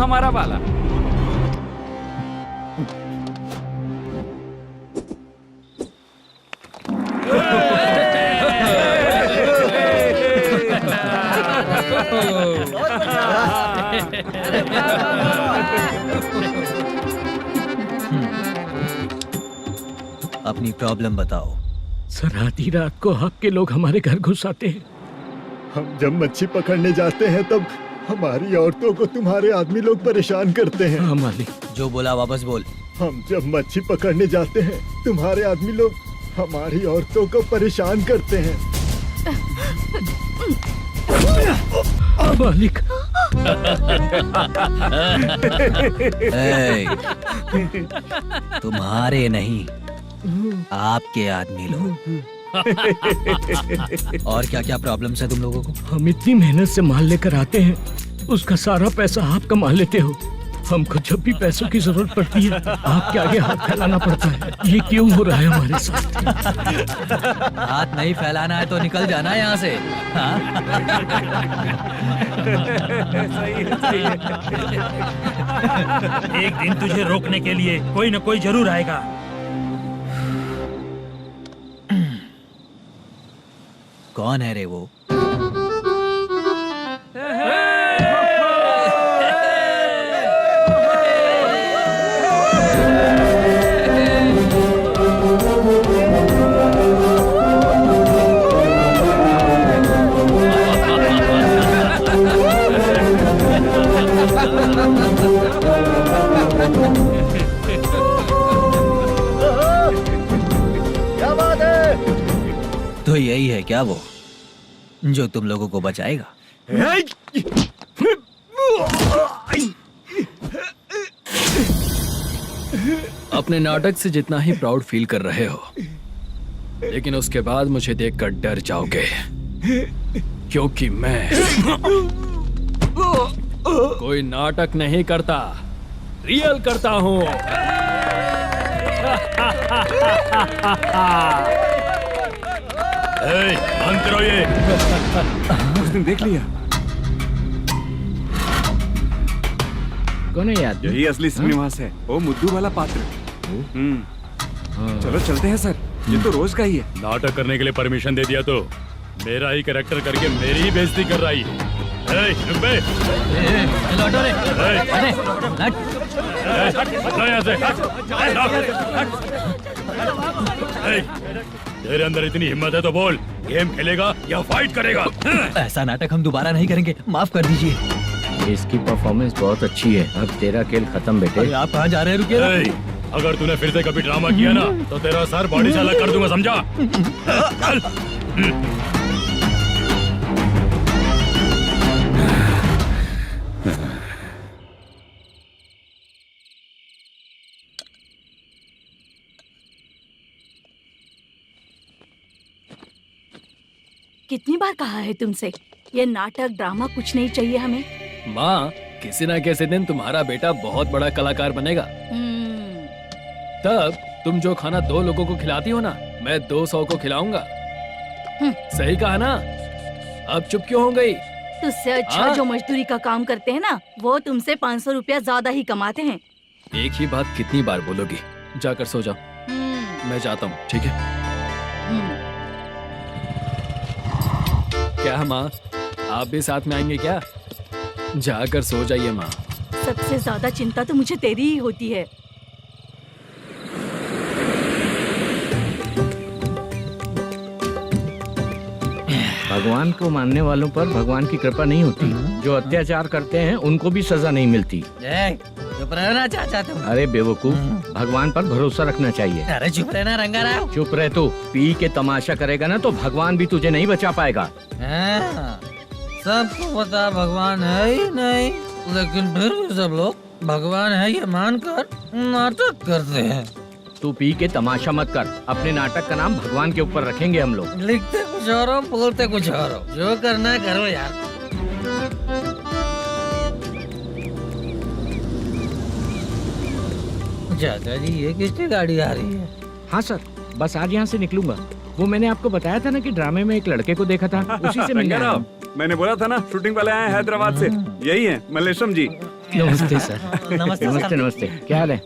हमारा वाला। अपनी प्रॉब्लम बताओ। सर आधी रात को आपके लोग हमारे घर घुस आते हैं। हम जब मच्छी पकड़ने जाते हैं तब हमारी औरतों को तुम्हारे आदमी लोग परेशान करते हैं। हाँ मालिक। जो बोला वापस बोल। हम जब मच्छी पकड़ने जाते हैं तुम्हारे आदमी लोग हमारी औरतों को परेशान करते हैं। मालिक। तुम्हारे नहीं, आपके आदमी लोग। और क्या क्या प्रॉब्लम्स है तुम लोगों को? हम इतनी मेहनत से माल लेकर आते हैं, उसका सारा पैसा आप कमा लेते हो। हमको जब भी पैसों की जरूरत पड़ती है आपके आगे हाथ फैलाना पड़ता है। ये क्यों हो रहा है हमारे साथ? हाथ नहीं फैलाना है तो निकल जाना यहाँ से। एक दिन तुझे रोकने के लिए कोई न कोई जरूर आएगा। कौन है रे वो? क्या बात है? तो यही है क्या वो जो तुम लोगों को बचाएगा? अपने नाटक से जितना ही प्राउड फील कर रहे हो, लेकिन उसके बाद मुझे देखकर डर जाओगे, क्योंकि मैं कोई नाटक नहीं करता, रियल करता हूँ। बंद करो ये। उसने देख लिया। कौन है यार? यही असली श्रीनिवास है, वो मुद्दू वाला पात्र। चलो चलते हैं सर, ये तो रोज का ही है। नाटक करने के लिए परमिशन दे दिया तो मेरा ही कैरेक्टर करके मेरी ही बेइज्जती कर रही है। रुक बे। लौटो रे। यहाँ से। तेरे अंदर इतनी हिम्मत है तो बोल, गेम खेलेगा या फाइट करेगा? ऐसा नाटक हम दोबारा नहीं करेंगे, माफ कर दीजिए। इसकी परफॉर्मेंस बहुत अच्छी है। अब तेरा खेल खत्म बेटे। आप कहाँ जा रहे हैं? रुकिए। अगर तूने फिर से कभी ड्रामा किया ना तो तेरा सर बॉडी से अलग कर दूंगा, समझा? चल। कितनी बार कहा है तुमसे, ये नाटक ड्रामा कुछ नहीं चाहिए हमें। माँ, किसी न किसी दिन तुम्हारा बेटा बहुत बड़ा कलाकार बनेगा। तब तुम जो खाना 2 लोगों को खिलाती हो ना, मैं 200 को खिलाऊंगा। सही कहा ना? अब चुप क्यों हो गई? तुझसे अच्छा जो मजदूरी का काम करते हैं ना, वो तुमसे 500 रुपया ज्यादा ही कमाते हैं। एक ही बात कितनी बार बोलोगी? जाकर सो जाओ। मैं जाता हूँ, ठीक है? क्या माँ, आप भी साथ में आएंगे क्या? जाकर सो जाइए माँ। सबसे ज्यादा चिंता तो मुझे तेरी ही होती है। भगवान को मानने वालों पर भगवान की कृपा नहीं होती। जो अत्याचार करते हैं उनको भी सजा नहीं मिलती। चुप रहना चाचा तुम। अरे बेवकूफ, भगवान पर भरोसा रखना चाहिए। अरे चुप रहना रंगाराव। चुप रह तू। पी के तमाशा करेगा ना तो भगवान भी तुझे नहीं बचा पाएगा। सबको पता भगवान है ही नहीं, लेकिन फिर भी सब लोग भगवान है ये मानकर नाटक करते हैं। तू पी के तमाशा मत कर। अपने नाटक का नाम भगवान के ऊपर रखेंगे हम लोग। लिखते कुछ और हो, बोलते कुछ और हो। जो करना है करो यार। चाचा जी, ये किसकी गाड़ी आ रही है? हाँ सर, बस आज यहाँ से निकलूंगा। वो मैंने आपको बताया था ना कि ड्रामे में एक लड़के को देखा था, उसी से मिलने आया हूँ। मैंने बोला था ना, शूटिंग वाले आए हैं हैदराबाद से। यही है मल्लेश्वरम जी। नमस्ते सर। नमस्ते नमस्ते सर। नमस्ते, क्या हाल है?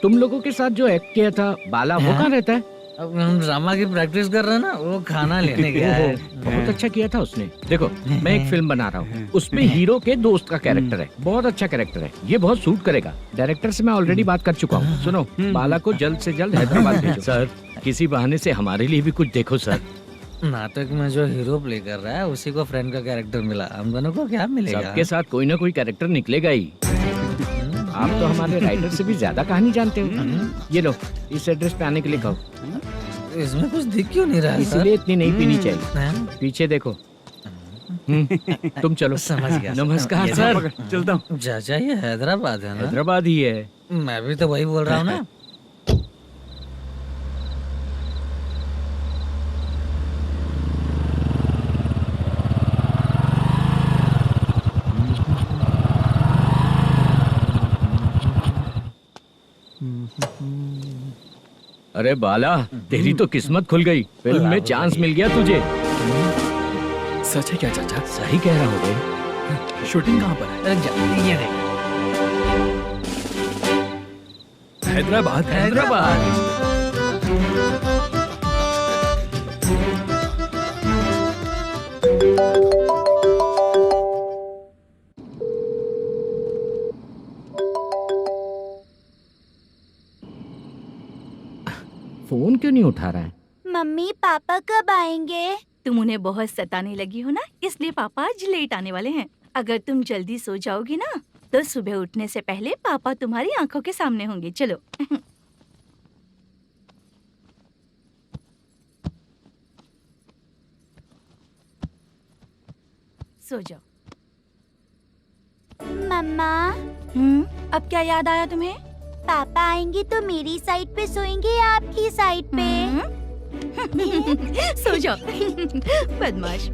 तुम लोगों के साथ जो एक्ट किया था बाला, वो कहाँ रहता है? अब हम ड्रामा की प्रैक्टिस कर रहे हैं ना, वो खाना लेने गया है। बहुत अच्छा किया था उसने। देखो, मैं एक फिल्म बना रहा हूँ, उसमें हीरो के दोस्त का कैरेक्टर है। बहुत अच्छा कैरेक्टर है, ये बहुत सूट करेगा। डायरेक्टर से मैं ऑलरेडी बात कर चुका हूँ। सुनो, बाला को जल्द से जल्द हैदराबाद भेजो। सर, किसी बहाने से हमारे लिए भी कुछ देखो सर। नाटक में जो हीरो प्ले कर रहा है उसी को फ्रेंड का कैरेक्टर मिला, हम दोनों को क्या मिलेगा? सबके साथ कोई ना कोई कैरेक्टर निकलेगा ही। आप तो हमारे राइटर से भी ज्यादा कहानी जानते हो। ये लो, इस एड्रेस पे आने के लिए कहो। इसमें कुछ दिख क्यों नहीं रहा है सर? इसलिए इतनी नहीं पीनी चाहिए। हैं? पीछे देखो। तुम चलो। समझ गया। नमस्कार ये सर। चलता हूँ। चाचा ये हैदराबाद है ना? हैदराबाद ही है। मैं भी तो वही बोल रहा हूँ ना। अरे बाला, तेरी तो किस्मत खुल गई। फिल्म में चांस मिल गया तुझे। सच है क्या चाचा? सही कह रहा हो बे। शूटिंग कहाँ पर है? अरे ये देख। हैदराबाद। हैदराबाद। फोन क्यों नहीं उठा रहा है? मम्मी पापा कब आएंगे? तुम उन्हें बहुत सताने लगी हो ना, इसलिए पापा आज लेट आने वाले हैं। अगर तुम जल्दी सो जाओगी ना, तो सुबह उठने से पहले पापा तुम्हारी आंखों के सामने होंगे। चलो। सो जाओ। मम्मा अब क्या याद आया तुम्हें? पापा आएंगे तो मेरी साइड पे सोएंगे या आपकी साइड पे? सो जाओ। बदमाश।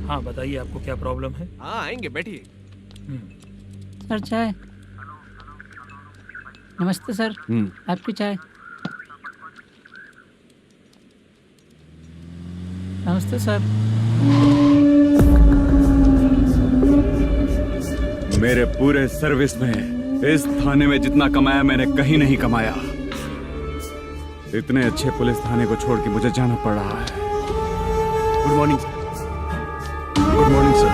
हाँ बताइए, आपको क्या प्रॉब्लम है? हाँ आएंगे, बैठिए। सर चाय। नमस्ते सर, आपकी चाय। नमस्ते सर। मेरे पूरे सर्विस में इस थाने में जितना कमाया मैंने कहीं नहीं कमाया। इतने अच्छे पुलिस थाने को छोड़ के मुझे जाना पड़ रहा है। Good morning sir. Good morning sir.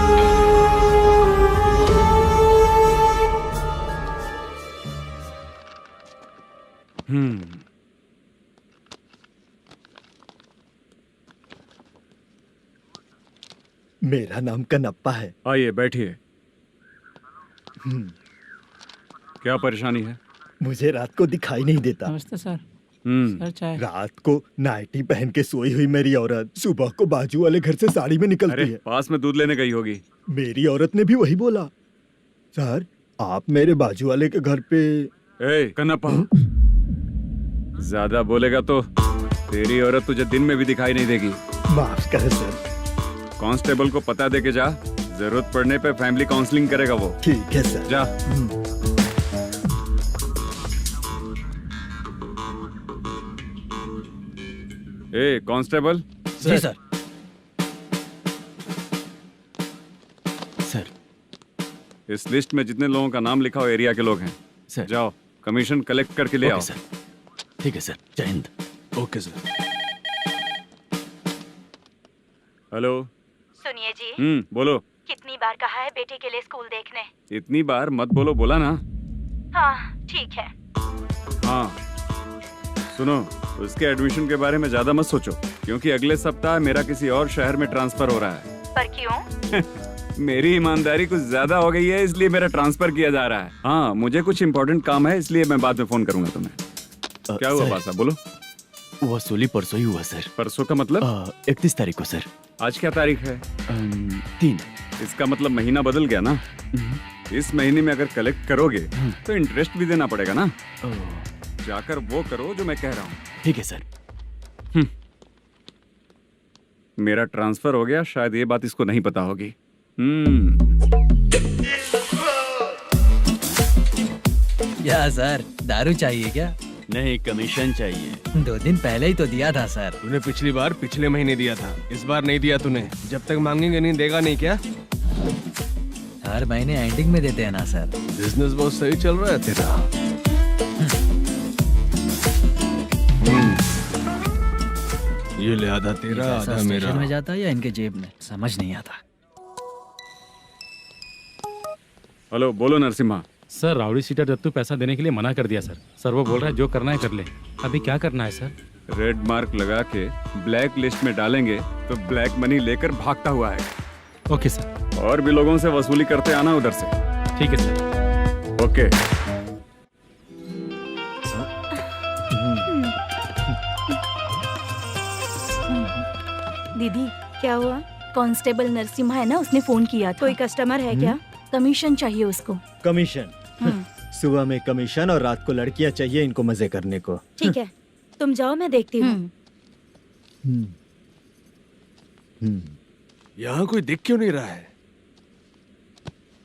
मेरा नाम कनप्पा है। आइए बैठिए। क्या परेशानी है? मुझे रात को दिखाई नहीं देता। नमस्ते सर। सर चाय। रात को नाइटी पहन के सोई हुई मेरी औरत सुबह को बाजू वाले घर से साड़ी में निकलती है। पास में दूध लेने गई होगी। मेरी औरत ने भी वही बोला। सर, आप मेरे बाजू वाले के घर पे। कन्नप्पा, ज्यादा बोलेगा तो तेरी औरत तुझे दिन में भी दिखाई नहीं देगी। माफ करें सर। कांस्टेबल को पता दे के जा, जरूरत पड़ने पे फैमिली काउंसलिंग करेगा वो। ठीक है सर। जा। कांस्टेबल। जी सर। सर, इस लिस्ट में जितने लोगों का नाम लिखा हो एरिया के लोग हैं। सर। जाओ कमीशन कलेक्ट करके ले आओ। सर। ठीक है सर, जय हिंद। Okay sir. हेलो। सुनिए जी। बोलो। कितनी बार कहा है बेटे के लिए स्कूल देखने? इतनी बार मत बोलो, बोला ना। हाँ ठीक है। हाँ सुनो, उसके एडमिशन के बारे में ज्यादा मत सोचो, क्योंकि अगले सप्ताह मेरा किसी और शहर में ट्रांसफर हो रहा है। पर क्यों? मेरी ईमानदारी कुछ ज्यादा हो गई है, इसलिए मेरा ट्रांसफर किया जा रहा है। हाँ, मुझे कुछ इम्पोर्टेंट काम है, इसलिए मैं बाद में फोन करूंगा तुम्हें। क्या हुआ बासा, बोलो। वसूली परसों ही हुआ सर। परसों का मतलब? 31 तारीख को सर। आज क्या तारीख है? 3। इसका मतलब महीना बदल गया ना। इस महीने में अगर कलेक्ट करोगे तो इंटरेस्ट भी देना पड़ेगा ना। जाकर वो करो जो मैं कह रहा हूँ। ठीक है सर। मेरा ट्रांसफर हो गया, शायद ये बात इसको नहीं पता होगी। क्या सर, दारू चाहिए क्या? नहीं, कमीशन चाहिए। 2 दिन पहले ही तो दिया था सर। तूने पिछली बार पिछले महीने दिया था, इस बार नहीं दिया तूने। जब तक मांगेंगे नहीं देगा नहीं क्या? हर महीने एंडिंग में देते हैं ना सर। बिजनेस बहुत सही चल रहा है तेरा। ये ले आधा तेरा, पैसा आधा मेरा। स्टेशन में जाता है या इनके जेब में, समझ नहीं आता। हेलो, बोलो Narasimha. Sir rowdy seater Dattu पैसा देने के लिए मना कर दिया सर। सर वो बोल रहा है जो करना है कर ले। अभी क्या करना है सर? रेड मार्क लगा के ब्लैक लिस्ट में डालेंगे तो ब्लैक मनी लेकर भागता हुआ है। Okay sir. और भी लोगों से वसूली करते आना उधर से। ठीक है सर। ओके। दीदी क्या हुआ? कांस्टेबल नरसिम्हा है ना, उसने फोन किया था। कोई कस्टमर है क्या? कमीशन चाहिए उसको। कमीशन? सुबह में कमीशन और रात को लड़कियां चाहिए इनको मजे करने को। ठीक है, तुम जाओ, मैं देखती हूँ। यहाँ कोई दिख क्यों नहीं रहा है?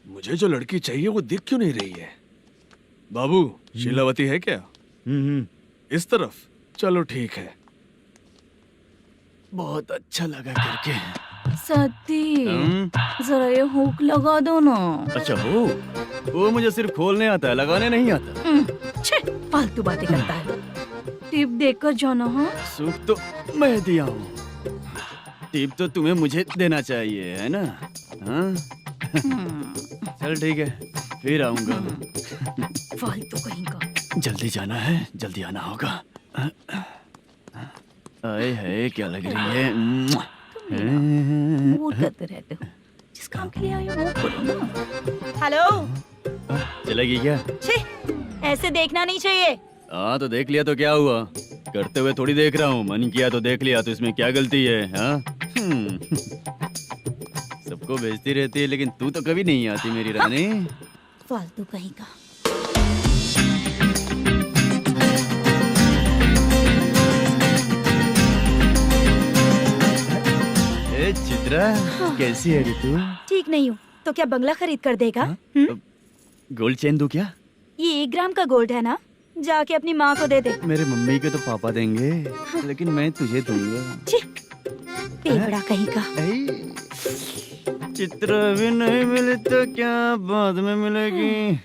मुझे जो लड़की चाहिए वो दिख क्यों नहीं रही है? बाबू, शीलावती है क्या? इस तरफ? चलो ठीक है। बहुत अच्छा लगा करके। सती, जरा ये हुक लगा दो ना। अच्छा वो मुझे सिर्फ खोलने आता है, लगाने नहीं आता। छे, फालतू बातें करता है। टिप देकर जाना। हाँ, सूप तो मैं दिया हूँ, टिप तो तुम्हें मुझे देना चाहिए, है ना? हाँ? चल ठीक है, फिर आऊंगा। फालतू कहीं का। जल्दी जाना है, जल्दी आना होगा। आए है, क्या लग रही है? मूड करते रहते हो। जिस काम के लिए आए हो वो करो ना। हेलो, चलेगी क्या? छे, ऐसे देखना नहीं चाहिए। हाँ तो देख लिया तो क्या हुआ? करते हुए थोड़ी देख रहा हूँ, मन किया तो देख लिया, तो इसमें क्या गलती है? हाँ? सबको भेजती रहती है लेकिन तू तो कभी नहीं आती मेरी रानी। फालतू कहीं का। ए चित्रा, कैसी है रे तू? ठीक नहीं हूँ तो क्या बंगला खरीद कर देगा? गोल्ड चेन दूं क्या? ये 1 ग्राम का गोल्ड है ना, जाके अपनी माँ को दे दे। मेरे मम्मी के तो पापा देंगे, लेकिन मैं तुझे दूंगा। पेपड़ा कहीं का। चित्रा भी नहीं मिली तो क्या बाद में मिलेगी?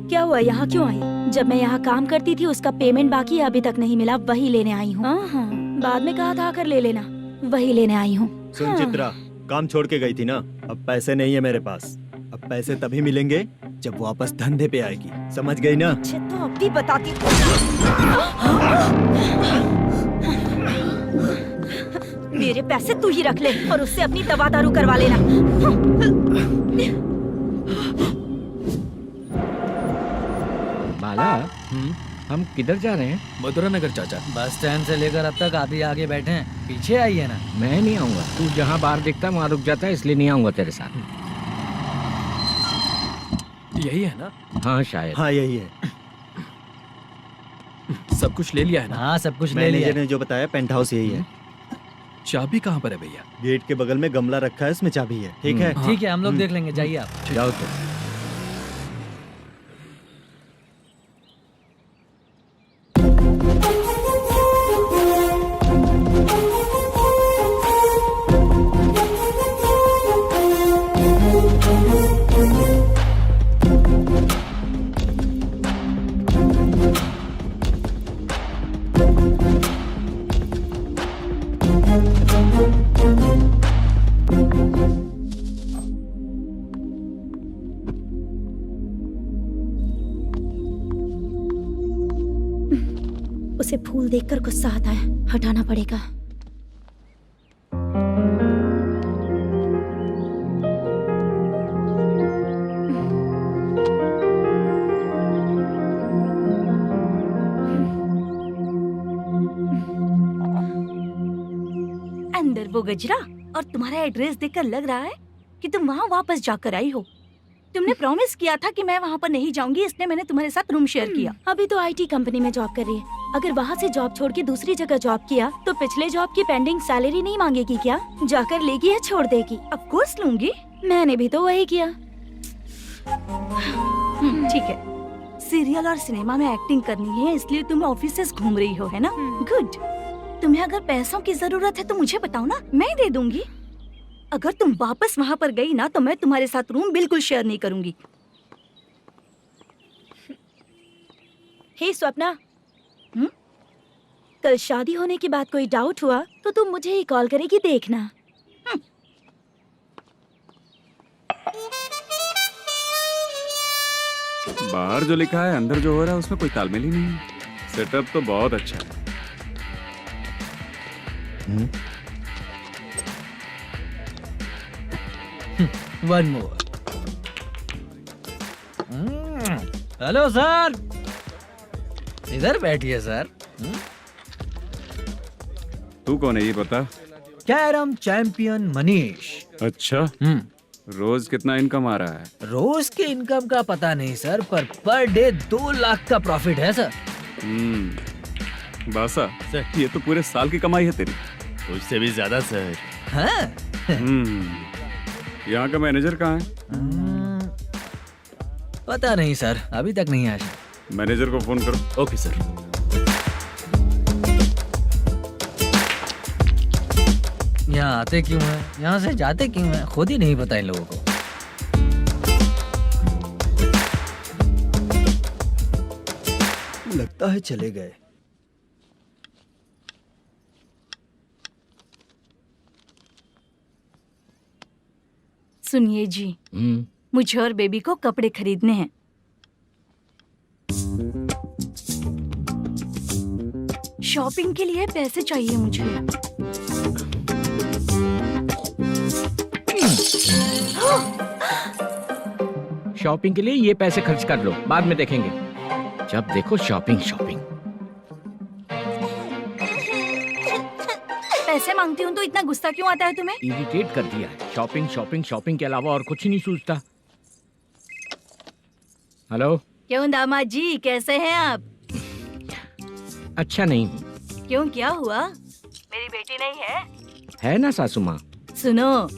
क्या हुआ, यहाँ क्यों आई? जब मैं यहाँ काम करती थी उसका पेमेंट बाकी है, अभी तक नहीं मिला, वही लेने आई हूँ। बाद में कहा था आकर ले लेना, वही लेने आई हूँ। सुन चित्रा, काम छोड़ के गई थी ना, अब पैसे नहीं है मेरे पास। अब पैसे तभी मिलेंगे जब वापस धंधे पे आएगी, समझ गई ना? अच्छा तो अब भी बताती हूँ। मेरे पैसे तू ही रख ले और उससे अपनी दवा दारू करवा लेना। बाला, हम किधर जा रहे हैं? मथुरा नगर चाचा। बस स्टैंड से लेकर अब तक आप ही आगे बैठे हैं, पीछे आइए ना। मैं नहीं आऊंगा, तू जहाँ बाहर दिखता है वहाँ रुक जाता है, इसलिए नहीं आऊंगा तेरे साथ। यही है ना? हाँ शायद। हाँ यही है। सब कुछ ले लिया है ना? हाँ सब कुछ ले लिया। मैनेजर ने जो बताया पेंट हाउस यही है। चाबी कहाँ पर है भैया? गेट के बगल में गमला रखा है, उसमें चाबी है। ठीक है? ठीक है, हम लोग देख लेंगे, जाइए आप। जाओ तो। उसे फूल देखकर गुस्सा आता है, हटाना पड़ेगा। अंदर वो गजरा और तुम्हारा एड्रेस देखकर लग रहा है कि तुम वहाँ वापस जाकर आई हो। तुमने प्रॉमिस किया था कि मैं वहाँ पर नहीं जाऊंगी, इसलिए मैंने तुम्हारे साथ रूम शेयर किया। अभी तो आईटी कंपनी में जॉब कर रही है। अगर वहाँ से जॉब छोड़ के दूसरी जगह जॉब किया तो पिछले जॉब की पेंडिंग सैलरी नहीं मांगेगी क्या? जाकर लेगी या छोड़ देगी? ऑफ कोर्स लूंगी। मैंने भी तो वही किया। ठीक है, सीरियल और सिनेमा में एक्टिंग करनी है, इसलिए तुम ऑफिसेस घूम रही हो, है ना? गुड। तुम्हें अगर पैसों की जरूरत है तो मुझे बताओ ना, मैं दे दूंगी। अगर तुम वापस वहाँ पर गई ना तो मैं तुम्हारे साथ रूम बिल्कुल शेयर नहीं करूंगी। हे स्वप्ना, कल शादी होने की बात कोई डाउट हुआ तो तुम मुझे ही कॉल करेगी, देखना। बाहर जो लिखा है अंदर जो हो रहा है उसमें कोई तालमेल ही नहीं है। सेटअप तो बहुत अच्छा है। One more. हेलो सर, इधर बैठिए सर। तू कौन है ये बता? Carrom champion Manish. अच्छा, रोज कितना इनकम आ रहा है? रोज के इनकम का पता नहीं सर, पर डे 2 लाख का प्रॉफिट है सर। बासा ये तो पूरे साल की कमाई है तेरी। उससे भी ज्यादा सर। हाँ? यहाँ का मैनेजर कहाँ है? पता नहीं सर, अभी तक नहीं आया। मैनेजर को फोन करो। Okay sir. यहाँ आते क्यों हैं, यहाँ से जाते क्यों हैं, खुद ही नहीं पता इन लोगों को। लगता है चले गए। सुनिए जी, मुझे और बेबी को कपड़े खरीदने हैं। शॉपिंग के लिए पैसे चाहिए मुझे। शॉपिंग के लिए ये पैसे खर्च कर लो, बाद में देखेंगे। जब देखो शॉपिंग शॉपिंग। पैसे मांगती हूँ तो इतना गुस्सा क्यों आता है तुम्हें? इरिटेट कर दिया है। शॉपिंग शॉपिंग शॉपिंग के अलावा और कुछ नहीं सूझता। हेलो। क्यों दामाद जी, कैसे हैं आप? अच्छा नहीं। क्यों, क्या हुआ? मेरी बेटी नहीं है? है ना सासू माँ। सुनो,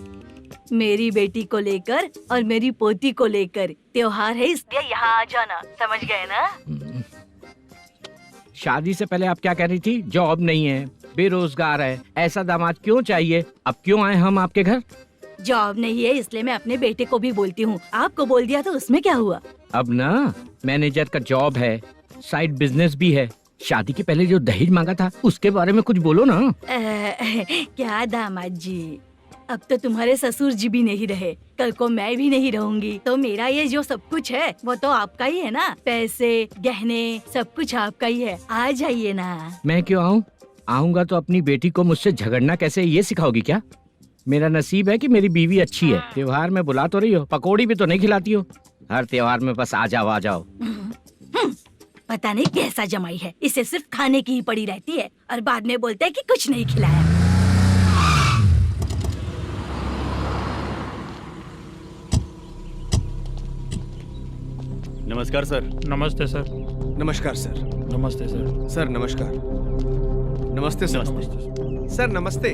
मेरी बेटी को लेकर और मेरी पोती को लेकर त्योहार है, इसलिए यहाँ आ जाना, समझ गए ना? शादी से पहले आप क्या कह रही थी? जॉब नहीं है, बेरोजगार है, ऐसा दामाद क्यों चाहिए? अब क्यों आए हम आपके घर? जॉब नहीं है इसलिए मैं अपने बेटे को भी बोलती हूँ, आपको बोल दिया तो उसमें क्या हुआ? अब ना मैनेजर का जॉब है, साइड बिजनेस भी है। शादी के पहले जो दहेज मांगा था उसके बारे में कुछ बोलो ना। क्या दामाद जी, अब तो तुम्हारे ससुर जी भी नहीं रहे, कल को मैं भी नहीं रहूंगी, तो मेरा ये जो सब कुछ है वो तो आपका ही है ना। पैसे, गहने, सब कुछ आपका ही है। आ जाइए ना। मैं क्यों आऊँ? आऊंगा तो अपनी बेटी को मुझसे झगड़ना कैसे ये सिखाओगी क्या? मेरा नसीब है कि मेरी बीवी अच्छी है। त्योहार में बुला तो रही हो, पकौड़ी भी तो नहीं खिलाती हो। हर त्योहार में बस आ जाओ आ जाओ। पता नहीं कैसा जमाई है, इसे सिर्फ खाने की ही पड़ी रहती है और बाद में बोलते हैं कि कुछ नहीं खिलाया। नमस्कार सर। नमस्ते सर। नमस्कार सर। नमस्ते सर। सर नमस्कार। नमस्ते सर। सर नमस्ते।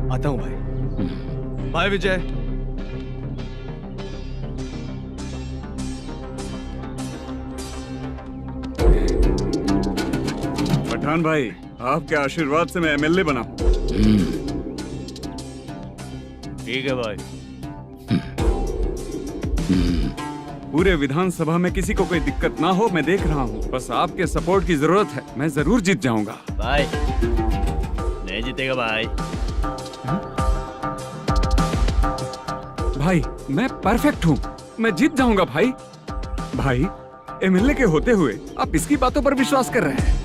आता हूँ भाई। बाय विजय। पठान भाई, आपके आशीर्वाद से मैं एमएलए बना। ठीक है भाई। पूरे विधानसभा में किसी को कोई दिक्कत ना हो, मैं देख रहा हूँ। बस आपके सपोर्ट की जरूरत है, मैं जरूर जीत जाऊंगा। भाई नहीं जीतेगा भाई। भाई मैं परफेक्ट हूँ, मैं जीत जाऊंगा भाई। भाई एमएलए के होते हुए आप इसकी बातों पर विश्वास कर रहे हैं?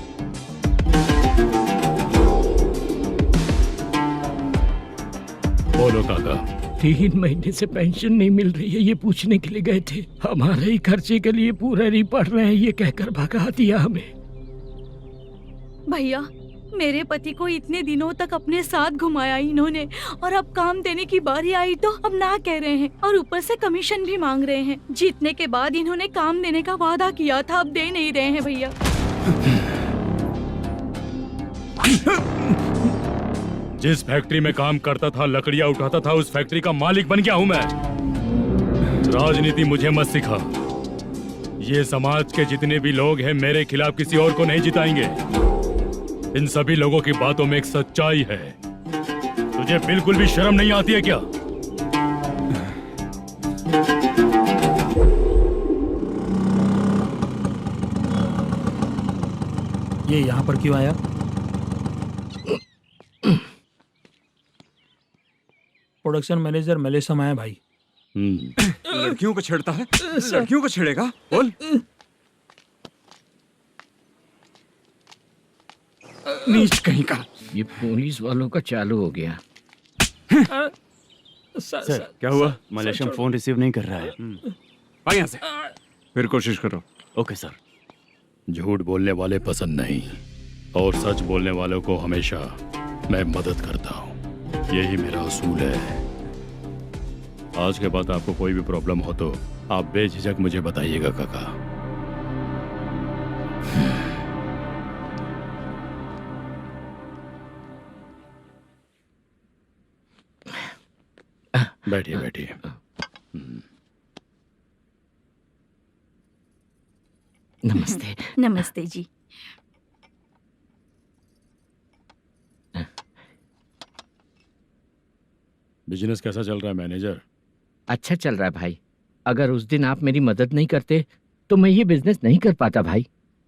बोलो काका। 3 महीने से पेंशन नहीं मिल रही है, ये पूछने के लिए गए थे। हमारे ही खर्चे के लिए पूरा नहीं पड़ रहे हैं, ये कहकर भगा दिया हमें। भैया, मेरे पति को इतने दिनों तक अपने साथ घुमाया इन्होंने, और अब काम देने की बारी आई तो अब ना कह रहे हैं और ऊपर से कमीशन भी मांग रहे हैं। जीतने के बाद इन्होंने काम देने का वादा किया था, अब दे नहीं रहे हैं भैया। जिस फैक्ट्री में काम करता था, लकड़ियां उठाता था, उस फैक्ट्री का मालिक बन गया हूँ मैं। राजनीति मुझे मत सिखा। ये समाज के जितने भी लोग हैं मेरे खिलाफ किसी और को नहीं जिताएंगे। इन सभी लोगों की बातों में एक सच्चाई है। तुझे बिल्कुल भी शर्म नहीं आती है क्या? ये यहाँ पर क्यों आया? प्रोडक्शन मैनेजर मलेशम आया भाई। लड़कियों को छेड़ता है, लड़कियों को छेड़ेगा? बोल। नीच कहीं का। ये पुलिस वालों का चालू हो गया। सर क्या हुआ? मलेशियन फोन रिसीव नहीं कर रहा है। आ यहाँ से, फिर कोशिश करो। Okay sir. झूठ बोलने वाले पसंद नहीं और सच बोलने वालों को हमेशा मैं मदद करता हूँ। यही मेरा असूल है। आज के बाद आपको कोई भी प्रॉब्लम हो तो आप बेझिझक मुझे बताइएगा काका। बैठिए बैठिए। नमस्ते। नमस्ते जी। बिजनेस कैसा चल रहा है मैनेजर? अच्छा चल रहा है भाई। अगर उस दिन आप मेरी मदद नहीं करते तो मैं ये बिजनेस नहीं कर पाता भाई।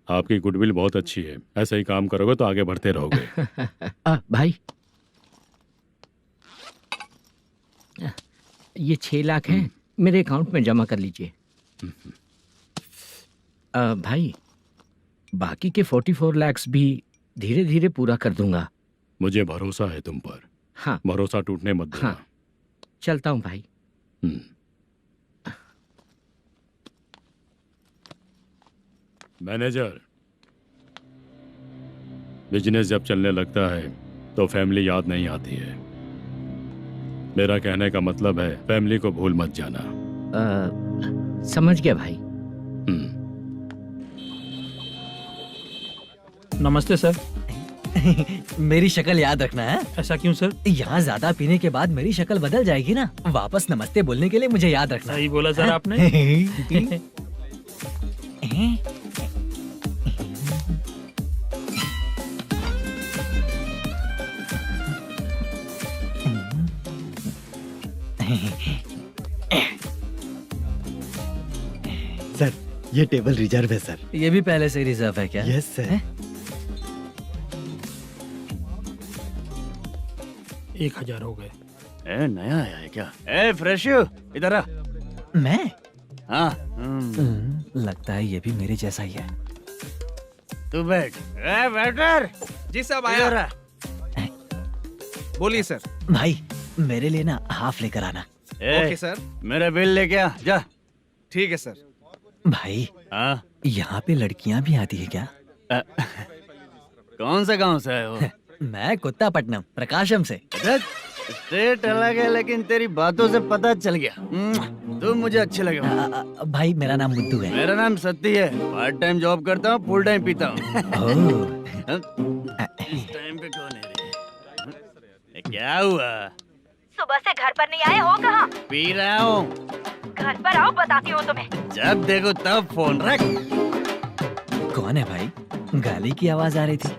आपकी गुडविल बहुत अच्छी है। ऐसा ही काम करोगे तो आगे बढ़ते रहोगे। भाई ये 6 लाख हैं, मेरे अकाउंट में जमा कर लीजिए। भाई बाकी के 44 लाख भी धीरे धीरे पूरा कर दूंगा। मुझे भरोसा है तुम पर। हाँ भरोसा टूटने मत देना। हाँ चलता हूँ भाई। मैनेजर, बिजनेस जब चलने लगता है तो फैमिली याद नहीं आती है। मेरा कहने का मतलब है फैमिली को भूल मत जाना। समझ गया भाई। नमस्ते सर। मेरी शक्ल याद रखना है। ऐसा क्यों सर? यहाँ ज्यादा पीने के बाद मेरी शक्ल बदल जाएगी ना। वापस नमस्ते बोलने के लिए मुझे याद रखना। सही बोला सर आपने। सर ये टेबल रिजर्व है सर। ये भी पहले से रिजर्व है क्या? Yes sir. 1000 हो गए। नया आया है क्या? फ्रेश इधर आ। मैं? हाँ। लगता है ये भी मेरे जैसा ही है। तू बैठ। वेटर। जी साहब आया। बोलिए सर। भाई मेरे लिए ना हाफ लेकर आना। Okay sir. मेरा बिल लेके आ जा। ठीक है सर। भाई हाँ यहाँ पे लड़कियाँ भी आती है क्या? कौन सा गांव से आए हो? मैं कुत्तापट्टनम प्रकाशम से। स्टेट अलग है लेकिन तेरी बातों से पता चल गया। तू मुझे अच्छे लगे। भाई मेरा नाम मुद्दू है। मेरा नाम सत्ती है। पार्ट टाइम जॉब करता हूँ, फुल टाइम पीता हूँ। इस टाइम पे कौन है रे? क्या हुआ? सुबह से घर पर नहीं आए हो? कहाँ? पी रहा हूँ। घर पर आओ, बताती हूँ तुम्हें। जब देखो तब फोन रख। कौन है भाई? गाली की आवाज आ रही थी।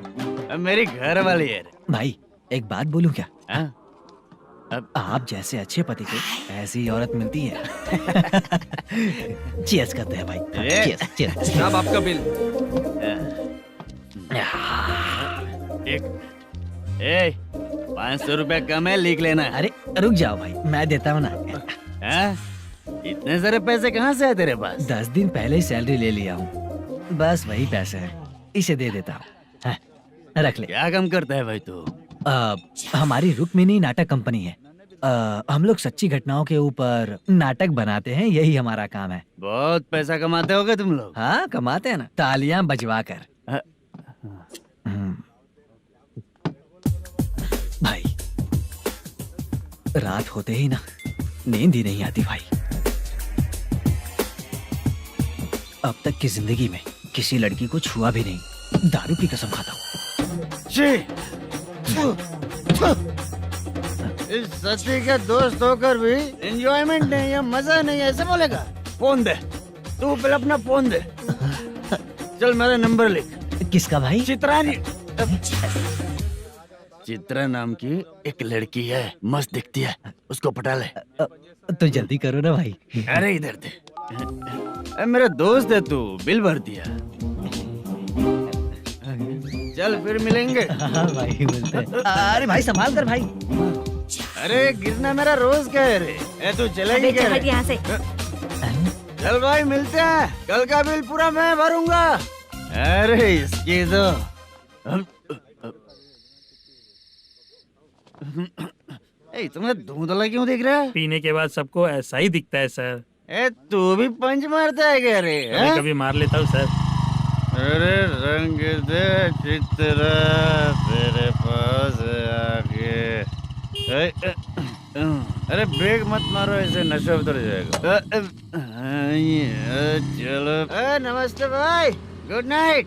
मेरी घर वाली है। भाई एक बात बोलूं क्या? अब आप जैसे अच्छे पति को ऐसी औरत मिलती है। चीयर्स करते हैं भाई। Cheers cheers. साहब आपका बिल। एक 500 रुपया कम है, लिख लेना। अरे रुक जाओ भाई, मैं देता हूँ ना। इतने सारे पैसे कहाँ से है तेरे पास? 10 दिन पहले ही सैलरी ले लिया हूँ। बस वही पैसे हैं, इसे दे देता हूँ। रख ले। क्या काम करता है भाई तू? हमारी रुक्मिणी नाटक कंपनी है। हम लोग सच्ची घटनाओं के ऊपर नाटक बनाते हैं, यही हमारा काम है। बहुत पैसा कमाते होगे तुम लोग। हाँ कमाते हैं ना, तालियां बजवा कर। भाई रात होते ही ना नींद ही नहीं आती भाई। अब तक की जिंदगी में किसी लड़की को छुआ भी नहीं, दारू की कसम खाता हूँ। इस सती के दोस्त होकर भी एंजॉयमेंट नहीं है, मजा नहीं है, ऐसे बोलेगा? फोन दे, तू पहले अपना फोन दे। चल मेरा नंबर लिख। किसका भाई? चित्रानी। चित्रा नाम की एक लड़की है, मस्त दिखती है, उसको पटा ले। तो जल्दी करो ना भाई। अरे इधर दे। अरे मेरा दोस्त है तू, बिल भर दिया। चल फिर मिलेंगे। हाँ भाई मिलते हैं। अरे भाई संभाल कर भाई। अरे गिरना मेरा रोज का है रे। ए तू चलेगी क्या? हट यहाँ से। चल भाई मिलते हैं, कल का बिल पूरा मैं भरूंगा। अरे इसकी तो तुम्हें धुंधला क्यों दिख रहा है? पीने के बाद सबको ऐसा ही दिखता है सर। ए तू भी पंच मारता है क्या रे? कभी कभी मार लेता हूँ सर। अरे रंग दे चित्रा तेरे पास आके। अरे ब्रेक मत मारो, ऐसे नशा उतर जाएगा। चलो। नमस्ते भाई, गुड नाइट।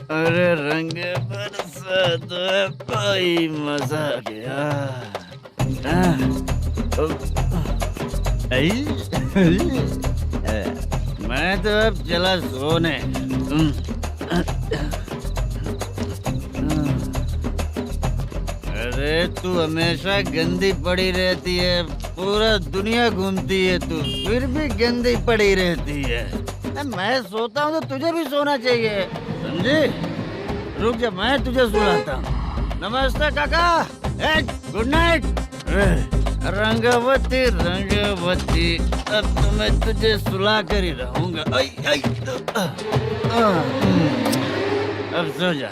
अरे रंग बरसात भाई, मजा आ गया। मैं तो अब चला सोने। अरे तू हमेशा गंदी पड़ी रहती है, पूरा दुनिया घूमती है तू, फिर भी गंदी पड़ी रहती है। मैं सोता हूँ तो तुझे भी सोना चाहिए, समझे? रुक जा, मैं तुझे सुलाता हूँ। नमस्ते काका, गुड नाइट। रंगवती रंगवती, अब तो मैं तुझे सुला कर ही रहूंगा। अब सो जा।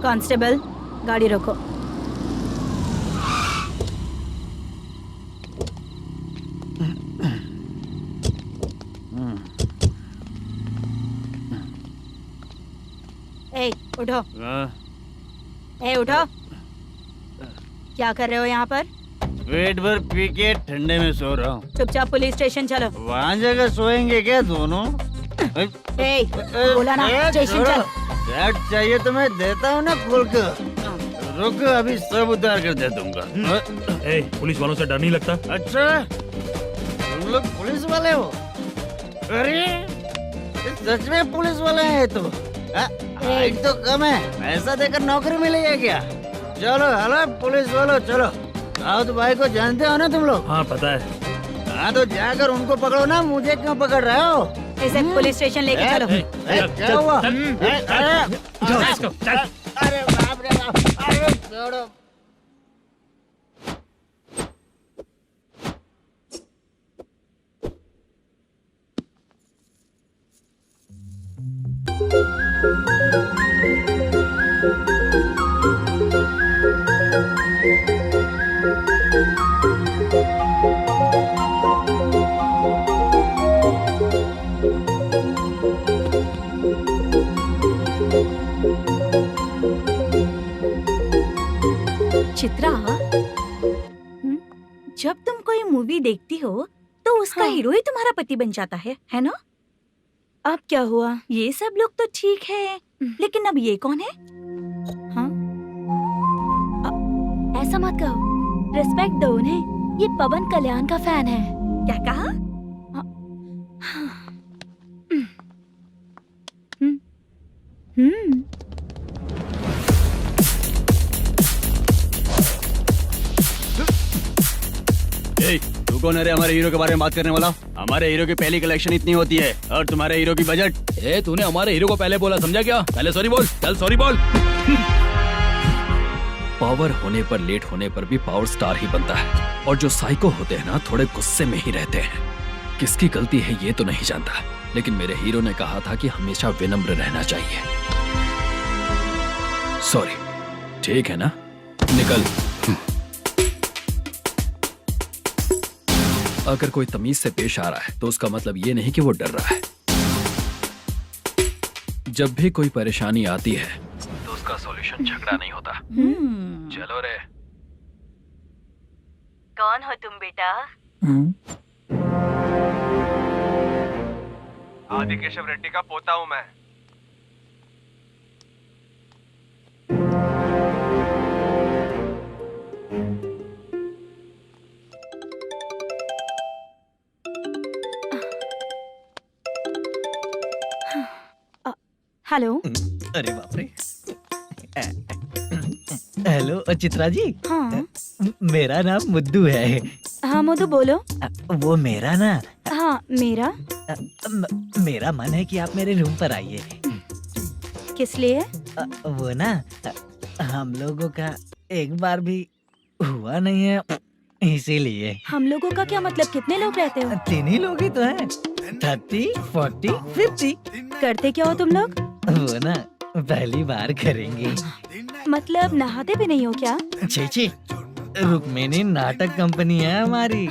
कांस्टेबल, गाड़ी रोको। ए, उठो। ए, उठो। क्या कर रहे हो यहाँ पर? पेट भर पी के ठंडे में सो रहा हूँ। चुपचाप पुलिस स्टेशन चलो। वहाँ जगह सोएंगे क्या दोनों? ए, बोला ना, स्टेशन चल। शर्ट चाहिए तो मैं देता हूँ ना खोल कर। रुक, अभी सब उतार कर दे दूंगा। ए, पुलिस वालों से डर नहीं लगता? अच्छा, तुम लोग पुलिस वाले हो? अरे सच में पुलिस वाले हैं तो? हाइट तो कम है, पैसा देकर नौकरी मिली है क्या? चलो हेलो पुलिस वालों, चलो। दाऊद भाई को जानते हो ना तुम लोग? हाँ पता है। हाँ तो जाकर उनको पकड़ो ना, मुझे क्यों पकड़ रहे हो? इसे पुलिस स्टेशन लेके चलो। क्या हुआ? अरे बाप रे बाप, अरे छोड़ो। चित्रा, जब तुम कोई मूवी देखती हो तो उसका हीरो ही तुम्हारा पति बन जाता है ना? अब क्या हुआ? ये सब लोग तो ठीक है, लेकिन अब ये कौन है? हाँ? ऐसा मत कहो, रिस्पेक्ट दो उन्हें। ये पवन कल्याण का फैन है। क्या कहा? तू कौन है रे हमारे हीरो के बारे में बात करने वाला? हमारे हीरो की पहली कलेक्शन इतनी होती है और तुम्हारे हीरो की बजट। तूने हमारे हीरो को पहले बोला, समझा क्या? पहले सॉरी बोल, चल सॉरी बोल। पावर होने पर, लेट होने पर भी पावर स्टार ही बनता है। और जो साइको होते हैं ना, थोड़े गुस्से में ही रहते हैं। किसकी गलती है ये तो नहीं जानता, लेकिन मेरे हीरो ने कहा था कि हमेशा विनम्र रहना चाहिए। सॉरी, ठीक है ना? निकल। अगर कोई तमीज से पेश आ रहा है तो उसका मतलब ये नहीं कि वो डर रहा है। जब भी कोई परेशानी आती है तो उसका सॉल्यूशन झगड़ा नहीं होता। चलो रे। कौन हो तुम बेटा? आदि केशव रेड्डी का पोता हूँ मैं। हेलो। अरे बाप रे। हेलो चित्रा जी। हाँ मेरा नाम मुद्दू है। हाँ मधु बोलो। वो मेरा ना हाँ मेरा मेरा मन है कि आप मेरे रूम पर आइए। किस लिए? वो ना हम लोगों का एक बार भी हुआ नहीं है, इसीलिए। हम लोगों का क्या मतलब? कितने लोग रहते हो? 3 ही लोग ही तो हैं। 30, 40, 50। करते क्या हो तुम लोग? वो ना पहली बार करेंगे। मतलब नहाते भी नहीं हो क्या? छी, रुक्मिणी नाटक कंपनी है हमारी।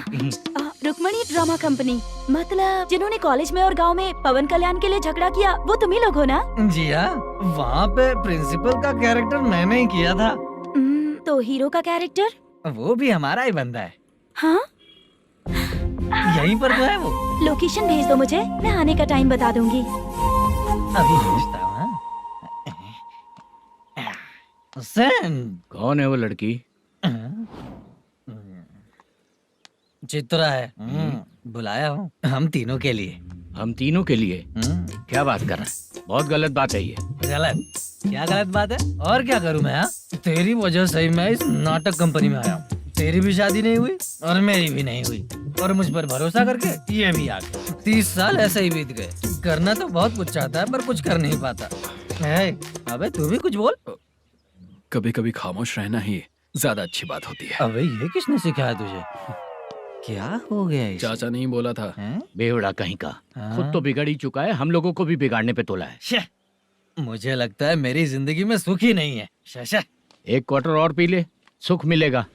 Rukmani drama company? मतलब जिन्होंने कॉलेज में और गांव में पवन कल्याण के लिए झगड़ा किया, वो तुम ही लोग हो ना? जी हाँ, वहाँ पे प्रिंसिपल का कैरेक्टर मैंने ही किया था। तो हीरो का कैरेक्टर? वो भी हमारा ही बंदा है। हाँ यहीं पर तो है वो। लोकेशन भेज दो मुझे, मैं आने का टाइम बता दूंगी। अभी भेजता हूँ। कौन है वो लड़की? चित्रा है। बुलाया हूँ हम तीनों के लिए। हम तीनों के लिए? क्या बात कर रहा है? बहुत गलत बात है ये। गलत? क्या गलत बात है? और क्या करूँ मैं? तेरी वजह से ही मैं इस नाटक कंपनी में आया हूँ। तेरी भी शादी नहीं हुई और मेरी भी नहीं हुई, और मुझ पर भरोसा करके ये भी आ गया। 30 साल ऐसे ही बीत गए। करना तो बहुत कुछ चाहता है पर कुछ कर नहीं पाता है। अबे तू भी कुछ बोल। कभी कभी खामोश रहना ही ज्यादा अच्छी बात होती है। अबे ये किसने सिखाया तुझे? क्या हो गया इसे? चाचा नहीं बोला था। बेवड़ा कहीं का। खुद तो बिगड़ ही चुका है, हम लोगों को भी बिगाड़ने पे तोला है। मुझे लगता है मेरी जिंदगी में सुख ही नहीं है। शशा, 1 क्वार्टर और पी ले, सुख मिलेगा।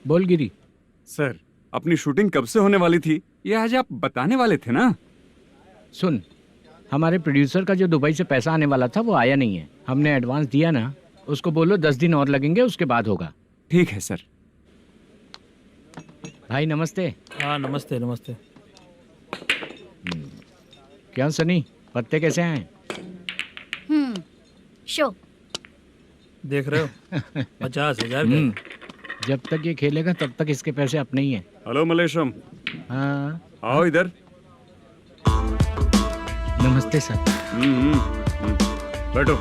बोल गिरी। सर, अपनी शूटिंग कब से होने वाली थी ये आज आप बताने वाले थे ना? सुन, हमारे प्रोड्यूसर का जो दुबई से पैसा आने वाला था वो आया नहीं है। हमने एडवांस दिया ना, उसको बोलो 10 दिन और लगेंगे, उसके बाद होगा। ठीक है सर। भाई नमस्ते। हाँ नमस्ते नमस्ते। क्या सनी, पत्ते कैसे हैं? शो देख रहे हो 50,000 का। जब तक ये खेलेगा तब तक इसके पैसे अपने ही हैं। हेलो मलेशम। हाँ आओ इधर। नमस्ते सर। बैठो।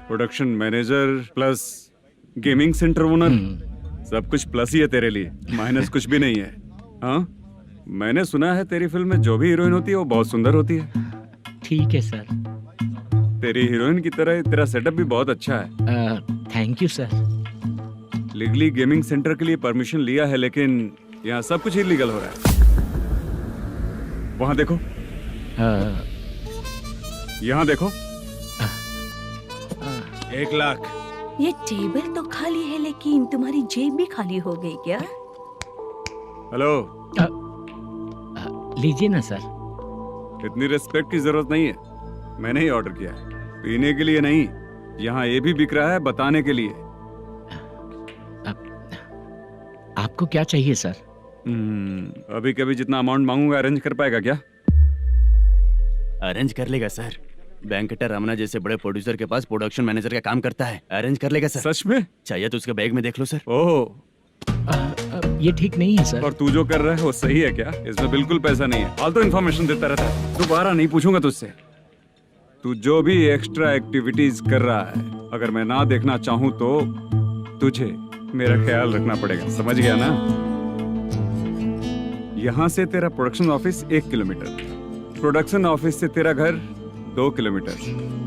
Production manager plus gaming centre owner, सब कुछ प्लस ही है तेरे लिए, माइनस कुछ भी नहीं है। हाँ, मैंने सुना है तेरी फिल्म में जो भी हीरोइन होती है वो बहुत सुंदर होती है। ठीक है सर। तेरी हीरोइन की तरह तेरा सेटअप भी बहुत अच्छा है। Thank you sir. Legally gaming centre के लिए परमिशन लिया है, लेकिन यहाँ सब कुछ इलीगल हो रहा है। वहाँ देखो, यहाँ देखो। 1 लाख। ये टेबल तो खाली है लेकिन तुम्हारी जेब भी खाली हो गई क्या? हेलो, लीजिए ना सर। इतनी रिस्पेक्ट की जरूरत नहीं है, मैंने ही ऑर्डर किया है। पीने के लिए नहीं, यहाँ ये भी बिक रहा है बताने के लिए। आपको क्या चाहिए सर? अभी कभी जितना अमाउंट मांगूंगा अरेंज कर पाएगा क्या? अरेंज कर लेगा सर। वेंकटा रमना जैसे बड़े प्रोड्यूसर के पास प्रोडक्शन मैनेजर का काम करता है, अरेंज कर लेगा सर। सच में? चाहिए तो उसके बैग में देख लो सर। ओह, ये ठीक नहीं है सर। और तू जो कर रहा है वो सही है क्या? इसमें बिल्कुल पैसा नहीं है, फालतू इन्फॉर्मेशन देता रहता है। दोबारा नहीं पूछूंगा तुझसे। तू जो भी एक्स्ट्रा एक्टिविटीज कर रहा है, अगर मैं ना देखना चाहूँ तो तुझे मेरा ख्याल रखना पड़ेगा, समझ गया ना? यहाँ से तेरा production office 1 kilometre, production office से तेरा घर 2 किलोमीटर।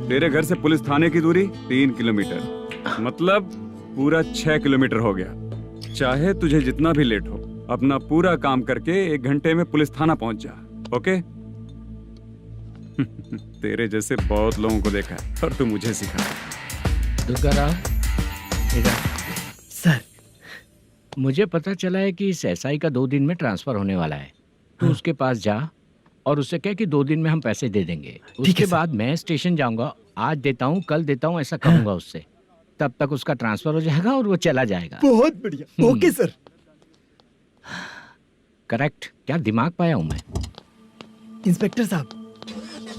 तेरे घर से पुलिस थाने की दूरी 3 किलोमीटर, मतलब पूरा 6 किलोमीटर हो गया। चाहे तुझे जितना भी लेट हो, अपना पूरा काम करके 1 घंटे में पुलिस थाना पहुंच जा। ओके? तेरे जैसे बहुत लोगों को देखा है और तू मुझे सिखा। सर, मुझे पता चला है कि इस एसआई का 2 दिन में ट्रांसफर होने वाला है। तो उसके पास जा और उससे कह कि 2 दिन में हम पैसे दे देंगे। उसके बाद मैं स्टेशन जाऊंगा, आज देता हूँ कल देता हूँ ऐसा कहूंगा उससे। तब तक उसका ट्रांसफर हो जाएगा और वो चला जाएगा। बहुत बढ़िया। Okay sir. करेक्ट। क्या दिमाग पाया हूँ मैं। इंस्पेक्टर साहब,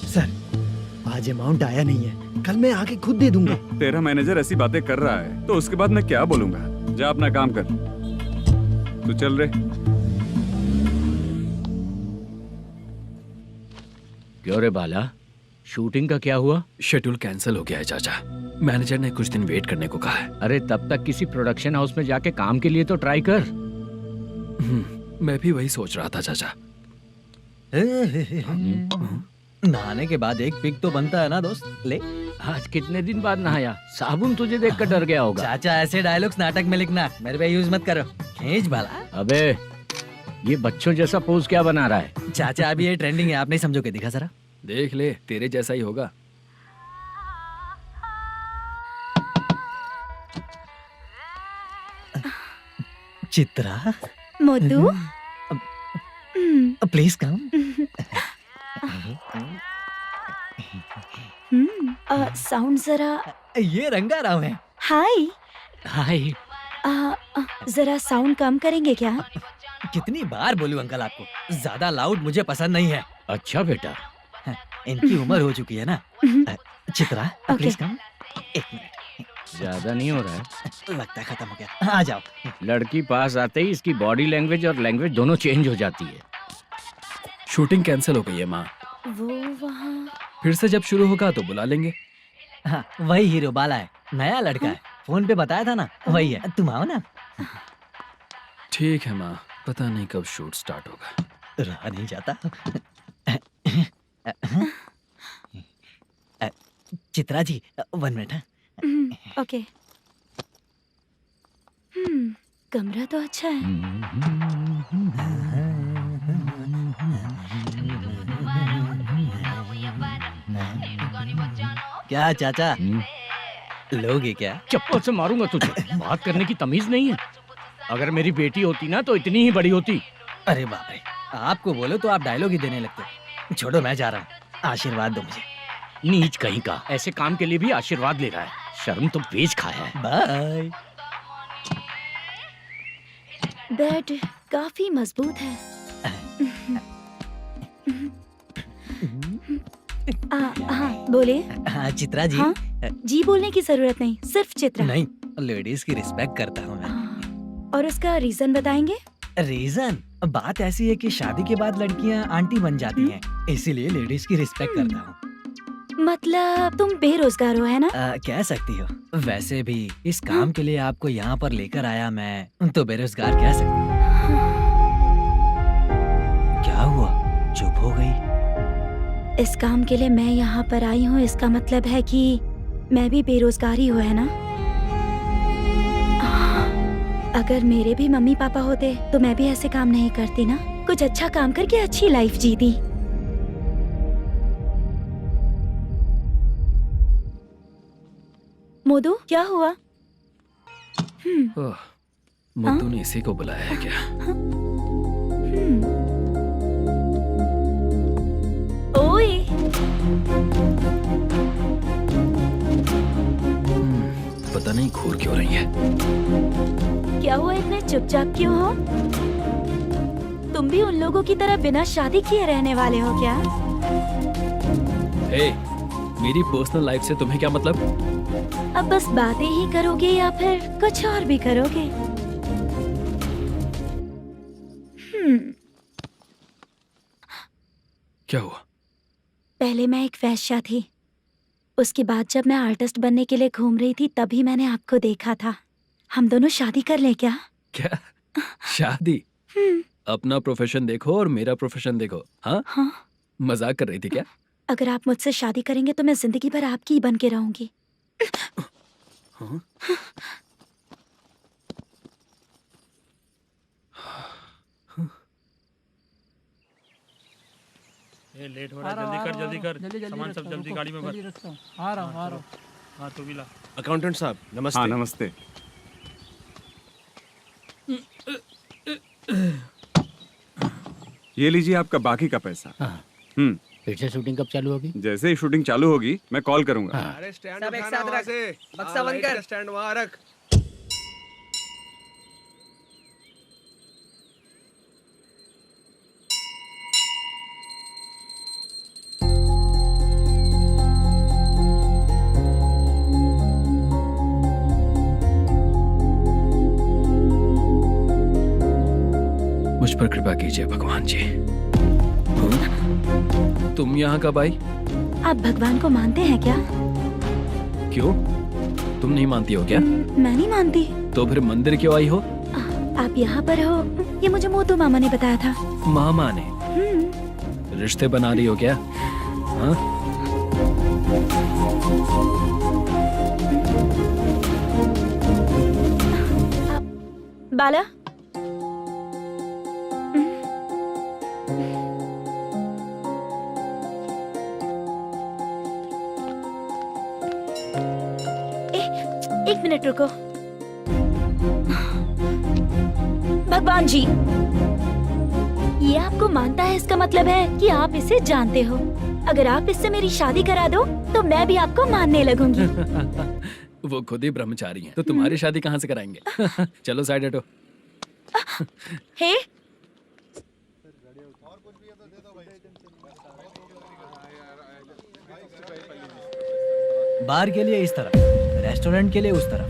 सर आज अमाउंट आया नहीं है, कल मैं आके खुद दे दूंगा। तेरा मैनेजर ऐसी बातें कर रहा है तो उसके बाद मैं क्या बोलूंगा? जा अपना काम कर। तू चल रे। क्यों रे बाला, शूटिंग का क्या हुआ? शेड्यूल कैंसिल हो गया है चाचा। मैनेजर ने कुछ दिन वेट करने को कहा है। अरे तब तक किसी प्रोडक्शन हाउस में जाके काम के लिए तो ट्राई कर। मैं भी वही सोच रहा था चाचा। नहाने के बाद एक पिक तो बनता है ना दोस्त। ले। आज कितने दिन बाद नहाया? साबुन तुझे देखकर डर गया होगा। चाचा ऐसे डायलॉग्स नाटक में लिखना, मेरे पे यूज मत करो। खींच बाला। अबे ये बच्चों जैसा पोज क्या बना रहा है? चाचा अभी ये ट्रेंडिंग है, आप नहीं समझोगे। दिखा जरा। देख ले, तेरे जैसा ही होगा। Chitra, Modu, please come. Sound जरा। ये रंगा राव है। हाय। हाय। जरा साउंड कम करेंगे क्या? कितनी बार बोलूं अंकल आपको, ज्यादा लाउड मुझे पसंद नहीं है। अच्छा बेटा, इनकी उम्र हो चुकी है ना। Chitra please come. 1 मिनट। ज्यादा नहीं हो रहा है? लगता है खत्म हो गया। आ जाओ। लड़की पास आते ही इसकी बॉडी लैंग्वेज और लैंग्वेज दोनों चेंज हो जाती है। शूटिंग कैंसिल हो गई है माँ। वो वहाँ। फिर से जब शुरू होगा तो बुला लेंगे। हाँ, वही हीरो बाला है, नया लड़का है। फोन पे बताया था ना, वही है। तुम आओ ना। ठीक है माँ, पता नहीं कब शूट स्टार्ट होगा। रहा नहीं जाता। चित्रा जी 1 मिनट है। ओके। कमरा तो अच्छा है। क्या चाचा, लोगे क्या? चप्पल से मारूंगा तुझे। बात करने की तमीज नहीं है। अगर मेरी बेटी होती ना तो इतनी ही बड़ी होती। अरे बाप रे, आपको बोलो तो आप डायलॉग ही देने लगते। छोड़ो, मैं जा रहा हूँ। आशीर्वाद दो मुझे। नीच कहीं का, ऐसे काम के लिए भी आशीर्वाद ले रहा है। शर्म तो बेच खाया है। बाय। बेड काफी मजबूत है। हाँ बोले। हाँ चित्रा जी। हाँ? जी बोलने की जरूरत नहीं, सिर्फ चित्रा। नहीं, लेडीज की रिस्पेक्ट करता हूँ मैं। और उसका रीजन बताएंगे? रीजन बात ऐसी है कि शादी के बाद लड़कियाँ आंटी बन जाती हैं, इसीलिए लेडीज की रिस्पेक्ट करता हूँ। मतलब तुम बेरोजगार हो, है ना? कह सकती हो। वैसे भी इस काम के लिए आपको यहाँ पर लेकर आया मैं, तो बेरोजगार कह सकती हूँ। क्या हुआ, चुप हो गई? इस काम के लिए मैं यहाँ पर आई हूँ, इसका मतलब है कि मैं भी बेरोजगार ही हूँ, है ना? अगर मेरे भी मम्मी पापा होते तो मैं भी ऐसे काम नहीं करती ना। कुछ अच्छा काम करके अच्छी लाइफ जीती। मोदू, क्या हुआ? मुद्दू ने इसी को बुलाया है क्या? ओए। पता नहीं घूर क्यों रही है। क्या हुआ, इतने चुपचाप क्यों हो? तुम भी उन लोगों की तरह बिना शादी किए रहने वाले हो क्या? हे, मेरी पर्सनल लाइफ से तुम्हें क्या मतलब? अब बस बातें ही करोगे या फिर कुछ और भी करोगे? क्या हुआ? पहले मैं एक वेश्या थी, उसके बाद जब मैं आर्टिस्ट बनने के लिए घूम रही थी तभी मैंने आपको देखा था। हम दोनों शादी कर लें क्या? क्या शादी? अपना प्रोफेशन देखो और मेरा प्रोफेशन देखो। हाँ? हाँ। मजाक कर रही थी क्या? अगर आप मुझसे शादी करेंगे तो मैं जिंदगी भर आपकी ही बन के रहूंगी। ये लेट हो रहा है, जल्दी कर सामान सब जल्दी गाड़ी में भर। आ रहा हूँ। हाँ तू भी ला। अकाउंटेंट साहब नमस्ते। हाँ नमस्ते। ये लीजिए आपका बाकी का पैसा। फिर से शूटिंग कब चालू होगी? जैसे ही शूटिंग चालू होगी मैं कॉल करूंगा। अरे स्टैंड सब एक साथ रख, बक्सा बंद कर, स्टैंड वहाँ रख। मुझ पर कृपा कीजिए भगवान जी। तुम यहाँ कब आई? आप भगवान को मानते हैं क्या? क्यों? तुम नहीं मानती हो क्या? मैं नहीं मानती। तो फिर मंदिर क्यों आई हो? आप यहाँ पर हो ये मुझे मोटू मामा ने बताया था। मामा ने? रिश्ते बना रही हो क्या? हाँ? बाला एक मिनट रुको। भगवान जी ये आपको मानता है, इसका मतलब है कि आप इसे जानते हो। अगर आप इससे मेरी शादी करा दो तो मैं भी आपको मानने लगूंगी। वो खुद ही ब्रह्मचारी हैं, तो तुम्हारी शादी कहाँ से कराएंगे? चलो साइड हटो। हे बार के लिए इस तरफ, रेस्टोरेंट के लिए उस तरफ।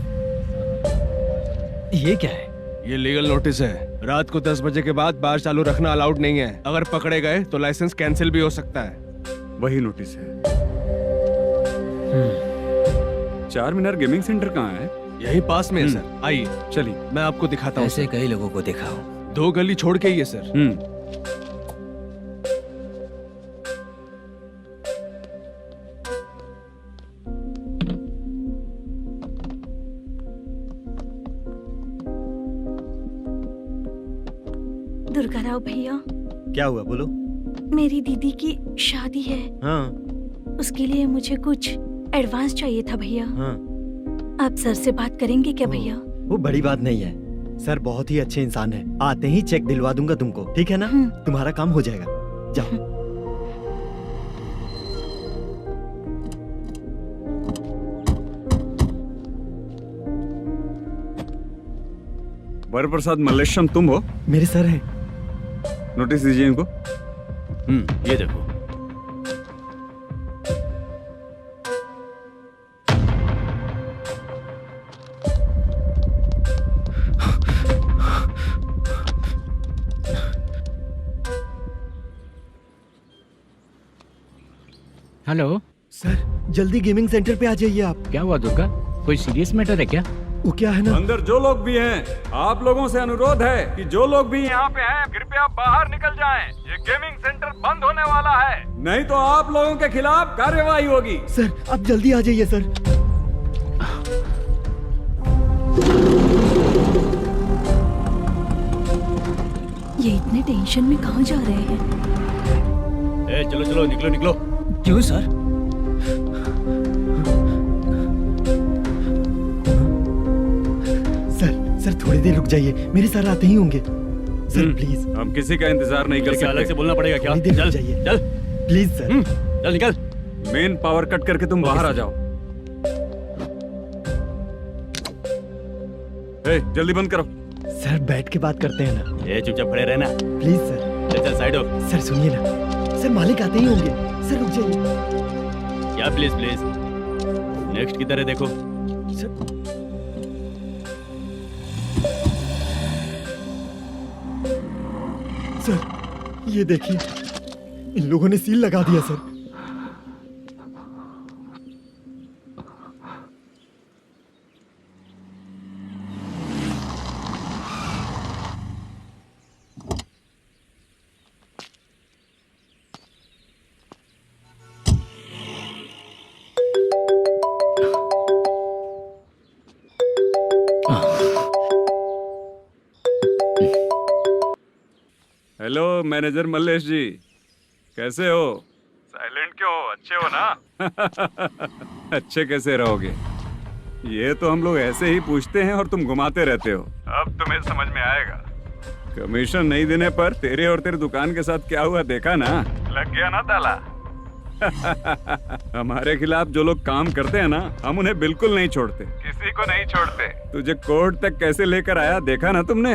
ये क्या है? ये लीगल नोटिस है। रात को 10 बजे के बाद बार चालू रखना अलाउड नहीं है। अगर पकड़े गए तो लाइसेंस कैंसिल भी हो सकता है। वही नोटिस है। चार मीनार गेमिंग सेंटर कहाँ है? यही पास में है सर, आइए चलिए मैं आपको दिखाता हूँ। ऐसे कई लोगों को दिखाओ। 2 गली छोड़ के ही है सर। दुर्गा राव भैया, क्या हुआ बोलो। मेरी दीदी की शादी है। हाँ उसके लिए मुझे कुछ एडवांस चाहिए था भैया। हाँ आप सर से बात करेंगे क्या भैया? वो बड़ी बात नहीं है, सर बहुत ही अच्छे इंसान है। आते ही चेक दिलवा दूंगा तुमको, ठीक है ना? तुम्हारा काम हो जाएगा, जाओ। वरप्रसाद मल्लेश्वरम तुम हो? मेरे सर हैं। नोटिस दीजिए इनको। ये देखो। हेलो सर जल्दी गेमिंग सेंटर पे आ जाइए आप। क्या हुआ दुर्गा? कोई सीरियस मैटर है क्या? वो क्या है ना, अंदर जो लोग भी हैं, आप लोगों से अनुरोध है कि जो लोग भी यहाँ पे हैं, कृपया बाहर निकल जाएं। ये गेमिंग सेंटर बंद होने वाला है, नहीं तो आप लोगों के खिलाफ कार्यवाही होगी। सर आप जल्दी आ जाइए सर। ये इतने टेंशन में कहाँ जा रहे हैं? चलो चलो निकलो निकलो। क्यों सर? सर थोड़ी देर रुक जाइए, मेरे सर आते ही होंगे। Sir please. हम किसी का इंतजार नहीं कर सकते। अलग से बोलना पड़ेगा क्या? थोड़ी देर चल रुक जाइए चल प्लीज सर। चल निकल। मेन पावर कट करके तुम बाहर आ जाओ। जल्दी बंद करो। सर बैठ के बात करते हैं ना। ये चुपचाप खड़े रहना प्लीज सर। चल साइड हो। सर सुनिए ना, सर मालिक आते ही होंगे। सर रुक जाइए। क्या प्लीज प्लीज? नेक्स्ट की तरह देखो। सर ये देखिए, इन लोगों ने सील लगा दिया सर। हेलो मैनेजर मल्लेश जी, कैसे हो? साइलेंट क्यों हो? अच्छे हो ना? अच्छे कैसे रहोगे? ये तो हम लोग ऐसे ही पूछते हैं और तुम घुमाते रहते हो। अब तुम्हें समझ में आएगा। कमीशन नहीं देने पर तेरे और तेरी दुकान के साथ क्या हुआ देखा ना? लग गया ना ताला। हमारे खिलाफ जो लोग काम करते हैं ना, हम उन्हें बिल्कुल नहीं छोड़ते, किसी को नहीं छोड़ते। तुझे कोर्ट तक कैसे लेकर आया देखा ना तुमने?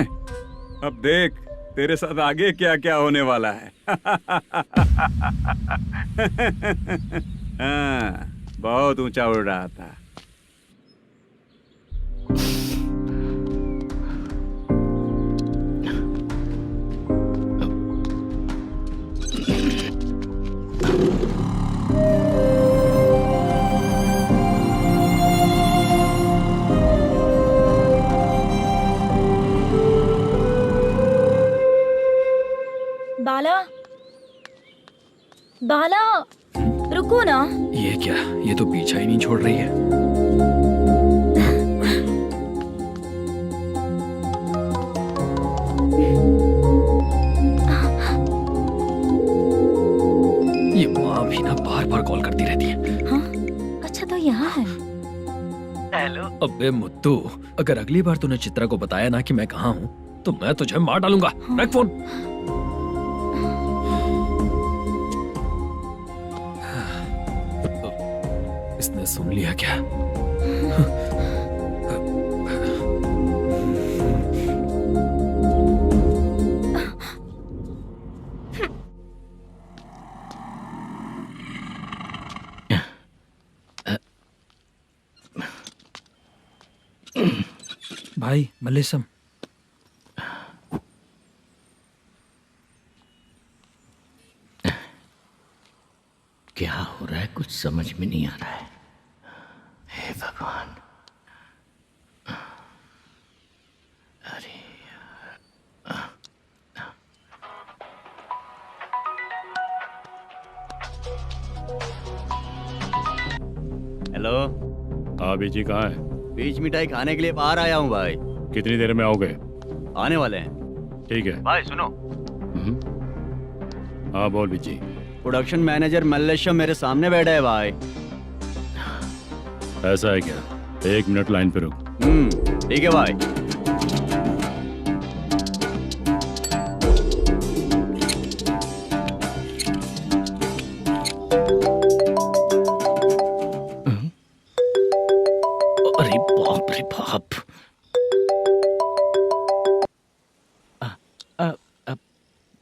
अब देख तेरे साथ आगे क्या क्या होने वाला है। हाँ, बहुत ऊंचा उड़ रहा था। बाला, बाला, रुको ना। ये क्या? ये तो पीछा ही नहीं छोड़ रही है। ये माँ भी ना बार बार कॉल करती रहती है। हाँ? अच्छा तो यहाँ है। हेलो। अबे मुत्तू, अगर अगली बार तूने चित्रा को बताया ना कि मैं कहाँ हूँ तो मैं तुझे मार डालूंगा। रख फोन। इसने सुन लिया क्या? भाई मल्लेशम, क्या हो रहा है? कुछ समझ में नहीं आ रहा है। हे भगवान। अरे हेलो। हाँ बीजी कहाँ है? बीच मिठाई खाने के लिए बाहर आया हूँ भाई। कितनी देर में आओगे? आने वाले हैं। ठीक है भाई सुनो। हाँ बोल बीजी। प्रोडक्शन मैनेजर मल्लेशम मेरे सामने बैठा है भाई। ऐसा है क्या? 1 मिनट लाइन पे रुक। ठीक है भाई। अरे बाप रे बाप।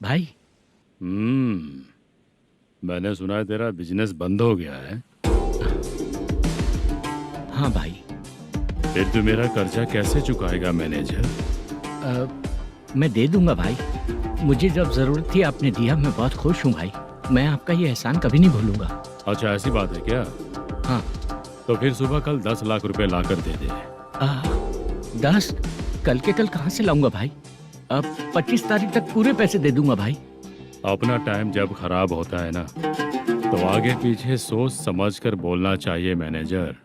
भाई। मैंने सुना है तेरा बिजनेस बंद हो गया है। हाँ भाई। फिर तू मेरा कर्जा कैसे चुकाएगा मैनेजर? मैं दे दूंगा भाई। मुझे जब जरूरत थी आपने दिया, मैं बहुत खुश हूँ भाई। मैं आपका ये एहसान कभी नहीं भूलूंगा। अच्छा ऐसी बात है क्या? हाँ। तो फिर सुबह कल 10 लाख रुपए लाकर दे दे। 10? कल के कल कहाँ से लाऊंगा भाई? अब 25 तारीख तक पूरे पैसे दे दूंगा भाई। अपना टाइम जब खराब होता है ना, तो आगे पीछे सोच समझ कर बोलना चाहिए मैनेजर।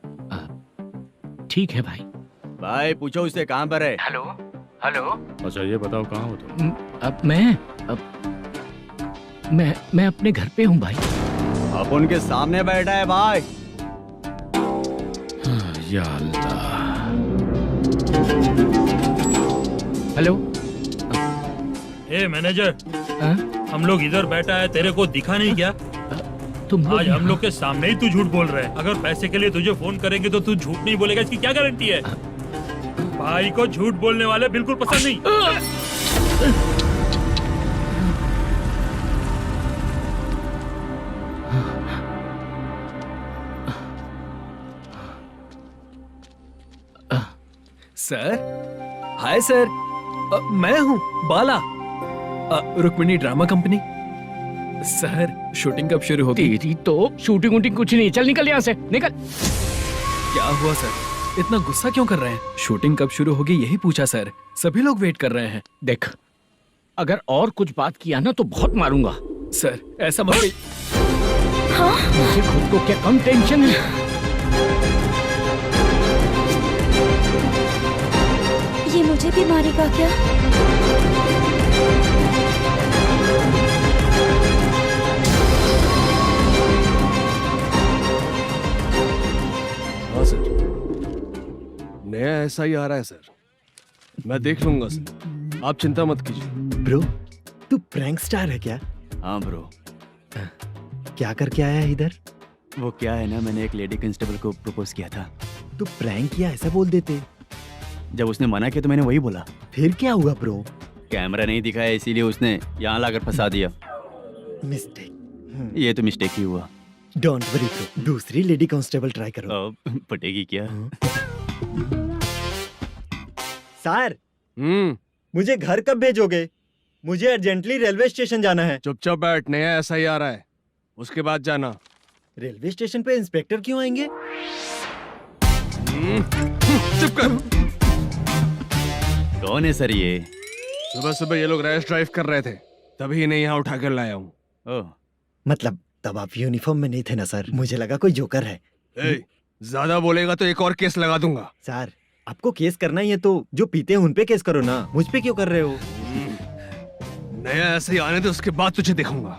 ठीक है भाई। भाई पूछो उससे कहाँ पर है। Hello hello. अच्छा ये बताओ कहाँ हो तुम? अब मैं अपने घर पे हूँ भाई। अब उनके सामने बैठा है भाई। या अल्लाह। हेलो। ए मैनेजर, हम लोग इधर बैठा है, तेरे को दिखा नहीं क्या? तुम आज हम लोग के सामने ही तू झूठ बोल रहा है। अगर पैसे के लिए तुझे फोन करेंगे तो तू झूठ नहीं बोलेगा, इसकी क्या गारंटी है? भाई को झूठ बोलने वाले बिल्कुल पसंद नहीं। सर, हाय सर, मैं हूँ Bala, Rukmini drama company. Sir shooting कब शुरू होगी? तेरी तो शूटिंग वूटिंग कुछ नहीं। चल निकल यहाँ से, निकल। क्या हुआ सर? इतना गुस्सा क्यों कर रहे हैं? शूटिंग कब शुरू होगी यही पूछा सर। सभी लोग वेट कर रहे हैं। देख, अगर और कुछ बात किया ना तो बहुत मारूंगा। सर ऐसा मत। मुझे खुद को क्या कम टेंशन है? ये मुझे भी मारेगा क्या? नया ऐसा ही आ रहा है सर, मैं देख लूंगा सर, आप चिंता मत कीजिए। ब्रो, तू प्रैंक स्टार है क्या? हाँ ब्रो। क्या करके आया है इधर? वो क्या है ना, मैंने एक लेडी कांस्टेबल को प्रपोज किया था। तू प्रैंक किया ऐसा बोल देते। जब उसने मना किया तो मैंने वही बोला। फिर क्या हुआ ब्रो? कैमरा नहीं दिखाया इसीलिए उसने यहाँ लाकर फंसा दिया। मिस्टेक। ये तो मिस्टेक ही हुआ। डोंट वरी ब्रो, दूसरी लेडी कांस्टेबल ट्राई करो। पटेगी क्या? सर, मुझे घर कब भेजोगे? मुझे अर्जेंटली रेलवे स्टेशन जाना है। चुपचाप बैठ, नया ऐसा ही आ रहा है, उसके बाद जाना। रेलवे स्टेशन पे इंस्पेक्टर क्यों आएंगे? चुप कर। कौन है सर ये? सुबह सुबह ये लोग रैश ड्राइव कर रहे थे, तभी इन्हें यहाँ उठा कर लाया हूँ। मतलब तब आप यूनिफॉर्म में नहीं थे ना सर, मुझे लगा कोई जोकर है। ज्यादा बोलेगा तो एक और केस लगा दूंगा। सर, आपको केस करना ही है तो जो पीते हैं उन पे केस करो ना, मुझ पे क्यों कर रहे हो? नया ऐसे ही आने दो, उसके बाद तुझे देखूंगा।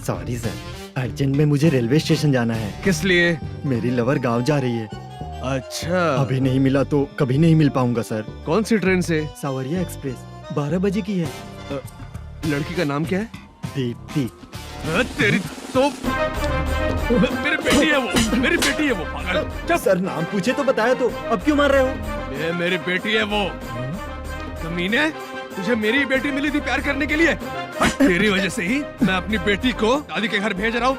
सॉरी सर, अर्जेंट में मुझे रेलवे स्टेशन जाना है। किस लिए? मेरी लवर गांव जा रही है। अच्छा, अभी नहीं मिला तो कभी नहीं मिल पाऊंगा सर। कौन सी ट्रेन से? सावरिया एक्सप्रेस, 12 बजे की है। लड़की का नाम क्या है? दीप्ति। तेरी तो मेरी बेटी है वो, मेरी बेटी है वो। पागल। सर, नाम पूछे तो बताया तो अब क्यों मार रहे हो? ये मेरी बेटी है वो। कमीने, तुझे मेरी बेटी मिली थी प्यार करने के लिए, तेरी वजह से ही मैं अपनी बेटी को दादी के घर भेज रहा हूँ।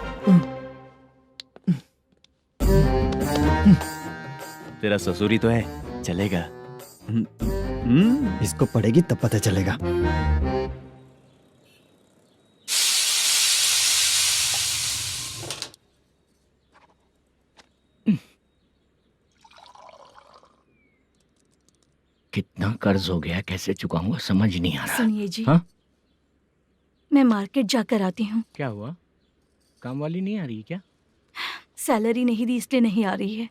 तेरा ससुरी तो है, चलेगा। इसको पढ़ेगी तब पता चलेगा। कितना कर्ज हो गया, कैसे चुकाऊंगा समझ नहीं आ रहा। सुनिए जी, हाँ? मैं मार्केट जाकर आती हूँ। क्या हुआ? काम वाली नहीं आ रही क्या? सैलरी नहीं दी इसलिए नहीं आ रही है।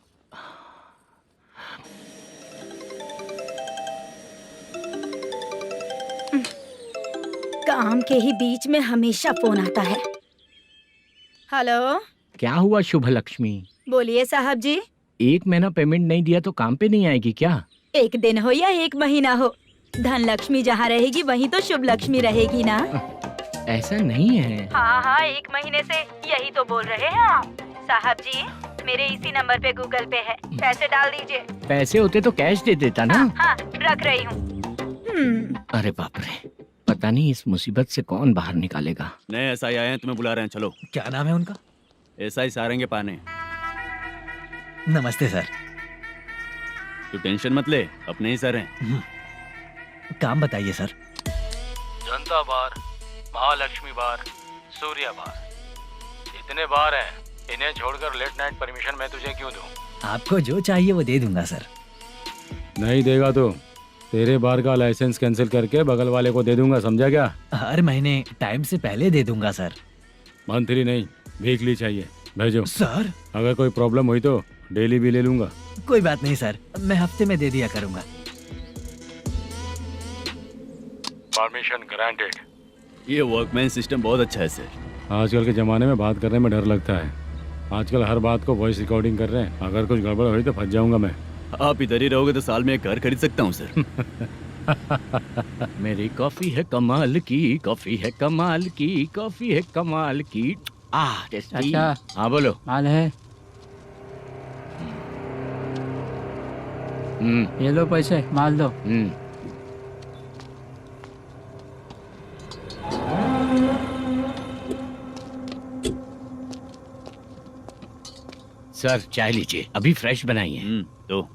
काम के ही बीच में हमेशा फोन आता है। हेलो, क्या हुआ शुभ लक्ष्मी? बोलिए साहब जी। 1 महीना पेमेंट नहीं दिया तो काम पे नहीं आएगी क्या? 1 दिन हो या 1 महीना हो, धन लक्ष्मी जहाँ रहेगी वहीं तो शुभ लक्ष्मी रहेगी ना। ऐसा नहीं है। हाँ, 1 महीने से यही तो बोल रहे हैं आप। साहब जी, मेरे इसी नंबर पे गूगल पे है, पैसे डाल दीजिए। पैसे होते तो कैश दे देता ना। हाँ, रख रही हूँ। अरे बाप रे, पता नहीं इस मुसीबत से कौन बाहर निकालेगा। नए एसआई आए हैं, तुम्हें बुला रहे हैं, चलो। क्या नाम है उनका? एसआई सारंगे पाने। नमस्ते सर। तू टेंशन मत ले, अपने ही सर हैं। काम बताइए सर। जनता बार, महालक्ष्मी बार, सूर्या बार, इतने बार हैं, इन्हें छोड़कर लेट नाइट परमिशन मैं तुझे क्यों दूं? आपको जो चाहिए वो दे दूंगा सर। नहीं देगा तो तेरे बार का लाइसेंस कैंसिल करके बगल वाले को दे दूंगा, समझा क्या? हर महीने टाइम से पहले दे दूंगा सर। मंथली नहीं, वीकली चाहिए, भेजो। सर, अगर कोई प्रॉब्लम हुई तो डेली भी ले लूंगा। कोई बात नहीं सर, मैं हफ्ते में दे दिया करूंगा। Permission granted. ये वर्कमैन सिस्टम बहुत अच्छा है सर। आजकल के ज़माने में बात करने में डर लगता है। आजकल हर बात को वॉइस रिकॉर्डिंग कर रहे हैं, अगर कुछ गड़बड़ हुई तो फंस जाऊंगा मैं। आप इधर ही रहोगे तो साल में एक घर खरीद सकता हूँ सर। मेरी कॉफी है कमाल की, कॉफी है कमाल की, कॉफी है कमाल की। टेस्टी। अच्छा। हाँ बोलो। माल है, ये लो पैसे, माल दो। सर चाय लीजिए, अभी फ्रेश बनाई है। तो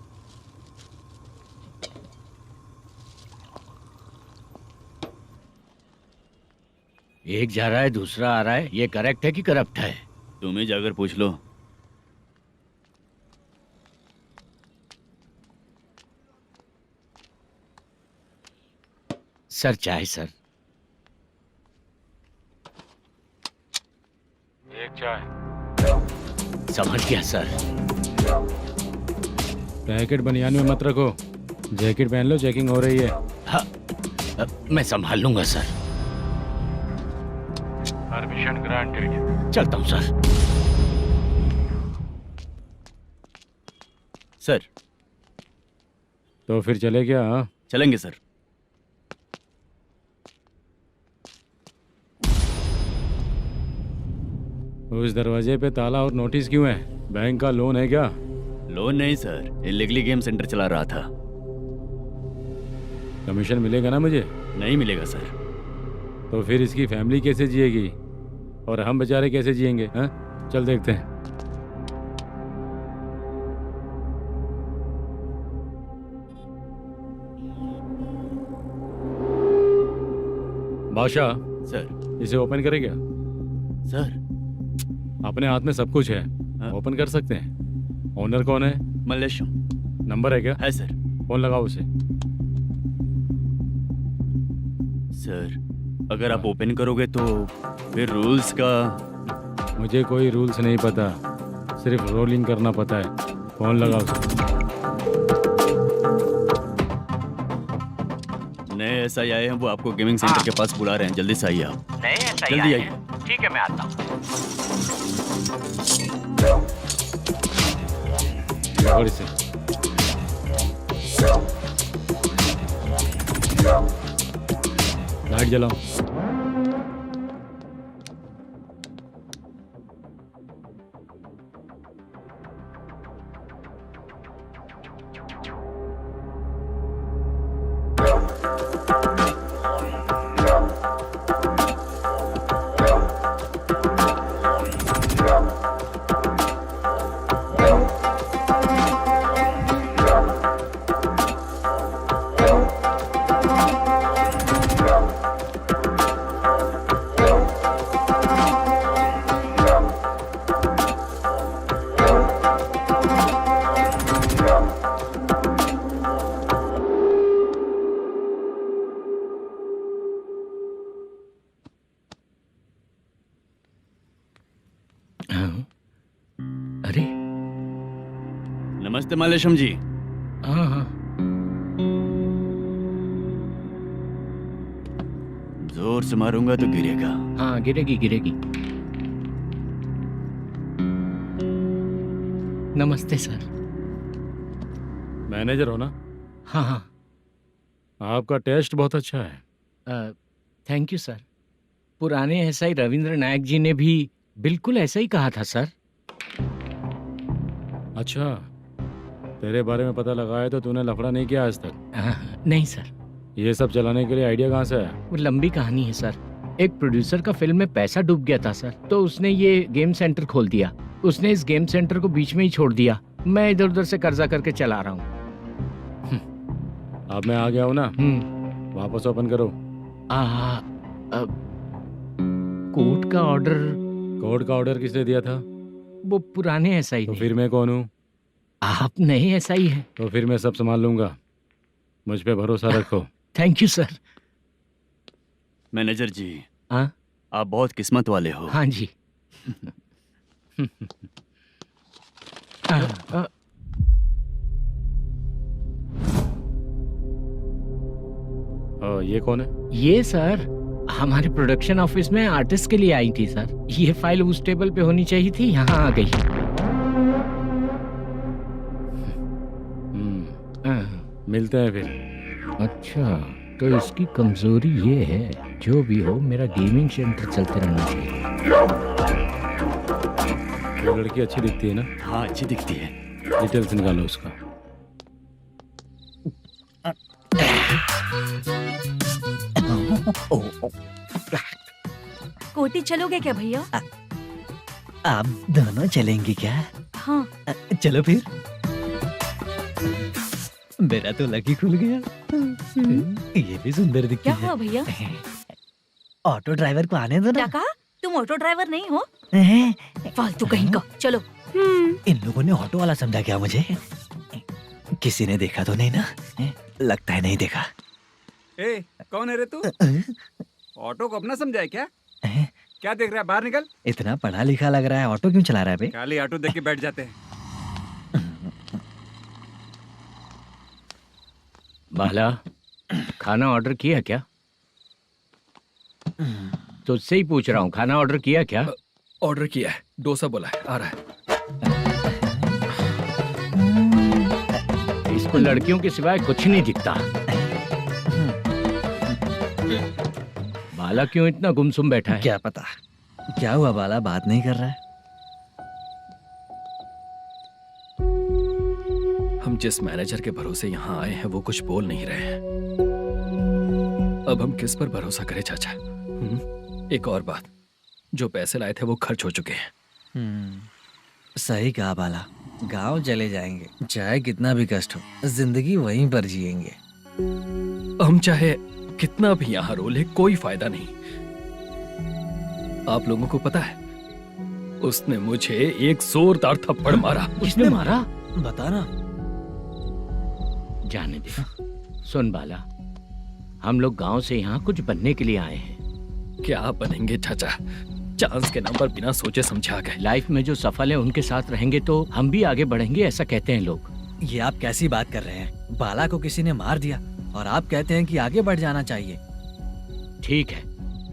एक जा रहा है दूसरा आ रहा है, ये करेक्ट है कि करप्ट है? तुम ही जाकर पूछ लो। सर चाय सर। एक चाय। समझ गया सर। पैकेट बनियान में मत रखो, जैकेट पहन लो, चेकिंग हो रही है। हाँ, मैं संभाल लूंगा सर। Permission granted. चलता हूँ सर। सर, तो फिर चले क्या? हाँ? चलेंगे सर। उस दरवाजे पे ताला और नोटिस क्यों है? बैंक का लोन है क्या? लोन नहीं सर, इलीगली गेम सेंटर चला रहा था। कमीशन मिलेगा ना मुझे? नहीं मिलेगा सर। तो फिर इसकी फैमिली कैसे जिएगी और हम बेचारे कैसे जिएंगे? हाँ, चल देखते हैं। बादशाह, सर। इसे ओपन करे क्या? सर, अपने हाथ में सब कुछ है, ओपन कर सकते हैं। ओनर कौन है? मल्लेशम। नंबर है क्या? है सर। फोन लगाओ उसे। सर, अगर आप ओपन करोगे तो फिर रूल्स का। मुझे कोई रूल्स नहीं पता, सिर्फ रोलिंग करना पता है। फोन लगाओ उसे। नए एसआई आए हैं, वो आपको गेमिंग सेंटर के पास बुला रहे हैं। जल्दी से आइए आप। नए एसआई जल्दी आए आइए। हैं। ठीक है, मैं आता हूँ। पकड़ इसे। लाइट जलाओ। अरे, नमस्ते मल्लेशम जी। हाँ हाँ, जोर से मारूंगा तो गिरेगा। हाँ गिरेगी गिरेगी। नमस्ते सर। मैनेजर हो ना? हाँ हाँ। आपका टेस्ट बहुत अच्छा है। Thank you sir. पुराने एसआई रविंद्र नायक जी ने भी बिल्कुल ऐसा ही कहा था सर। अच्छा, तेरे बारे में पता लगा है तो तूने लफड़ा नहीं किया आज तक? नहीं सर। ये सब चलाने के लिए आइडिया कहाँ से आया? वो लंबी कहानी है सर। एक प्रोड्यूसर का फिल्म में पैसा डूब गया था सर, तो उसने ये गेम सेंटर खोल दिया। उसने इस गेम सेंटर को बीच में ही छोड़ दिया। मैं इधर उधर से कर्जा करके चला रहा हूँ। अब मैं आ गया हूँ ना, वापस ओपन करो। कोर्ट का ऑर्डर। कोर्ट का ऑर्डर किसने दिया था? वो पुराने एसआई। तो फिर मैं कौन हूँ? आप नए एसआई हैं। तो फिर मैं सब संभाल लूंगा, मुझ पे भरोसा रखो। Thank you sir. मैनेजर जी, हाँ, आप बहुत किस्मत वाले हो। हाँ जी। ये कौन है? ये सर हमारे प्रोडक्शन ऑफिस में आर्टिस्ट के लिए आई थी सर। ये फाइल उस टेबल पे होनी चाहिए थी, यहाँ आ गई। मिलते हैं फिर। अच्छा, तो इसकी कमजोरी ये है, जो भी हो मेरा गेमिंग सेंटर चलते रहना चाहिए। वो लड़की अच्छी दिखती है ना? हाँ, अच्छी दिखती है। डिटेल्स निकालो उसका। कोटी चलोगे क्या भैया? आप दोनों चलेंगे क्या? हाँ। चलो फिर। मेरा तो लकी खुल गया। ये भी सुंदर दिखती क्या है। हुआ भैया? ऑटो ड्राइवर को आने दो ना। क्या कहा? तुम ऑटो ड्राइवर नहीं हो? फालतू कहीं का। चलो। इन लोगों ने ऑटो वाला समझा क्या मुझे? किसी ने देखा तो नहीं ना? लगता है नहीं देखा। ए, कौन है रे तू? ऑटो को अपना समझा है क्या? क्या देख रहा है? बाहर निकल। इतना पढ़ा लिखा लग रहा है, ऑटो क्यों चला रहा है बे? खाली ऑटो देख के बैठ जाते हैं। बाला, खाना ऑर्डर किया क्या? तुझसे ही पूछ रहा हूँ, खाना ऑर्डर किया क्या? ऑर्डर किया है, डोसा बोला है, आ रहा है। इस को लड़कियों के सिवाय कुछ नहीं दिखता। बाला क्यों इतना गुमसुम बैठा है? क्या पता क्या हुआ, बाला बात नहीं कर रहा है। हम जिस मैनेजर के भरोसे यहाँ आए हैं वो कुछ बोल नहीं रहे हैं। अब हम किस पर भरोसा करें चाचा? एक और बात, जो पैसे लाए थे वो खर्च हो चुके हैं। सही कहा बाला, गांव चले जाएंगे, चाहे कितना भी कष्ट हो, जिंदगी वहीं पर जिएंगे। हम चाहे कितना भी यहाँ रो ले, कोई फायदा नहीं। आप लोगों को पता है, उसने मुझे एक जोरदार थप्पड़ मारा। किसने मारा? बता ना। जाने दे। सुन बाला, हम लोग गांव से यहाँ कुछ बनने के लिए आए हैं। क्या बनेंगे चाचा? चांस के नाम पर बिना सोचे समझे आ गए। लाइफ में जो सफल है उनके साथ रहेंगे तो हम भी आगे बढ़ेंगे, ऐसा कहते हैं लोग। ये आप कैसी बात कर रहे हैं? बाला को किसी ने मार दिया और आप कहते हैं कि आगे बढ़ जाना चाहिए। ठीक है,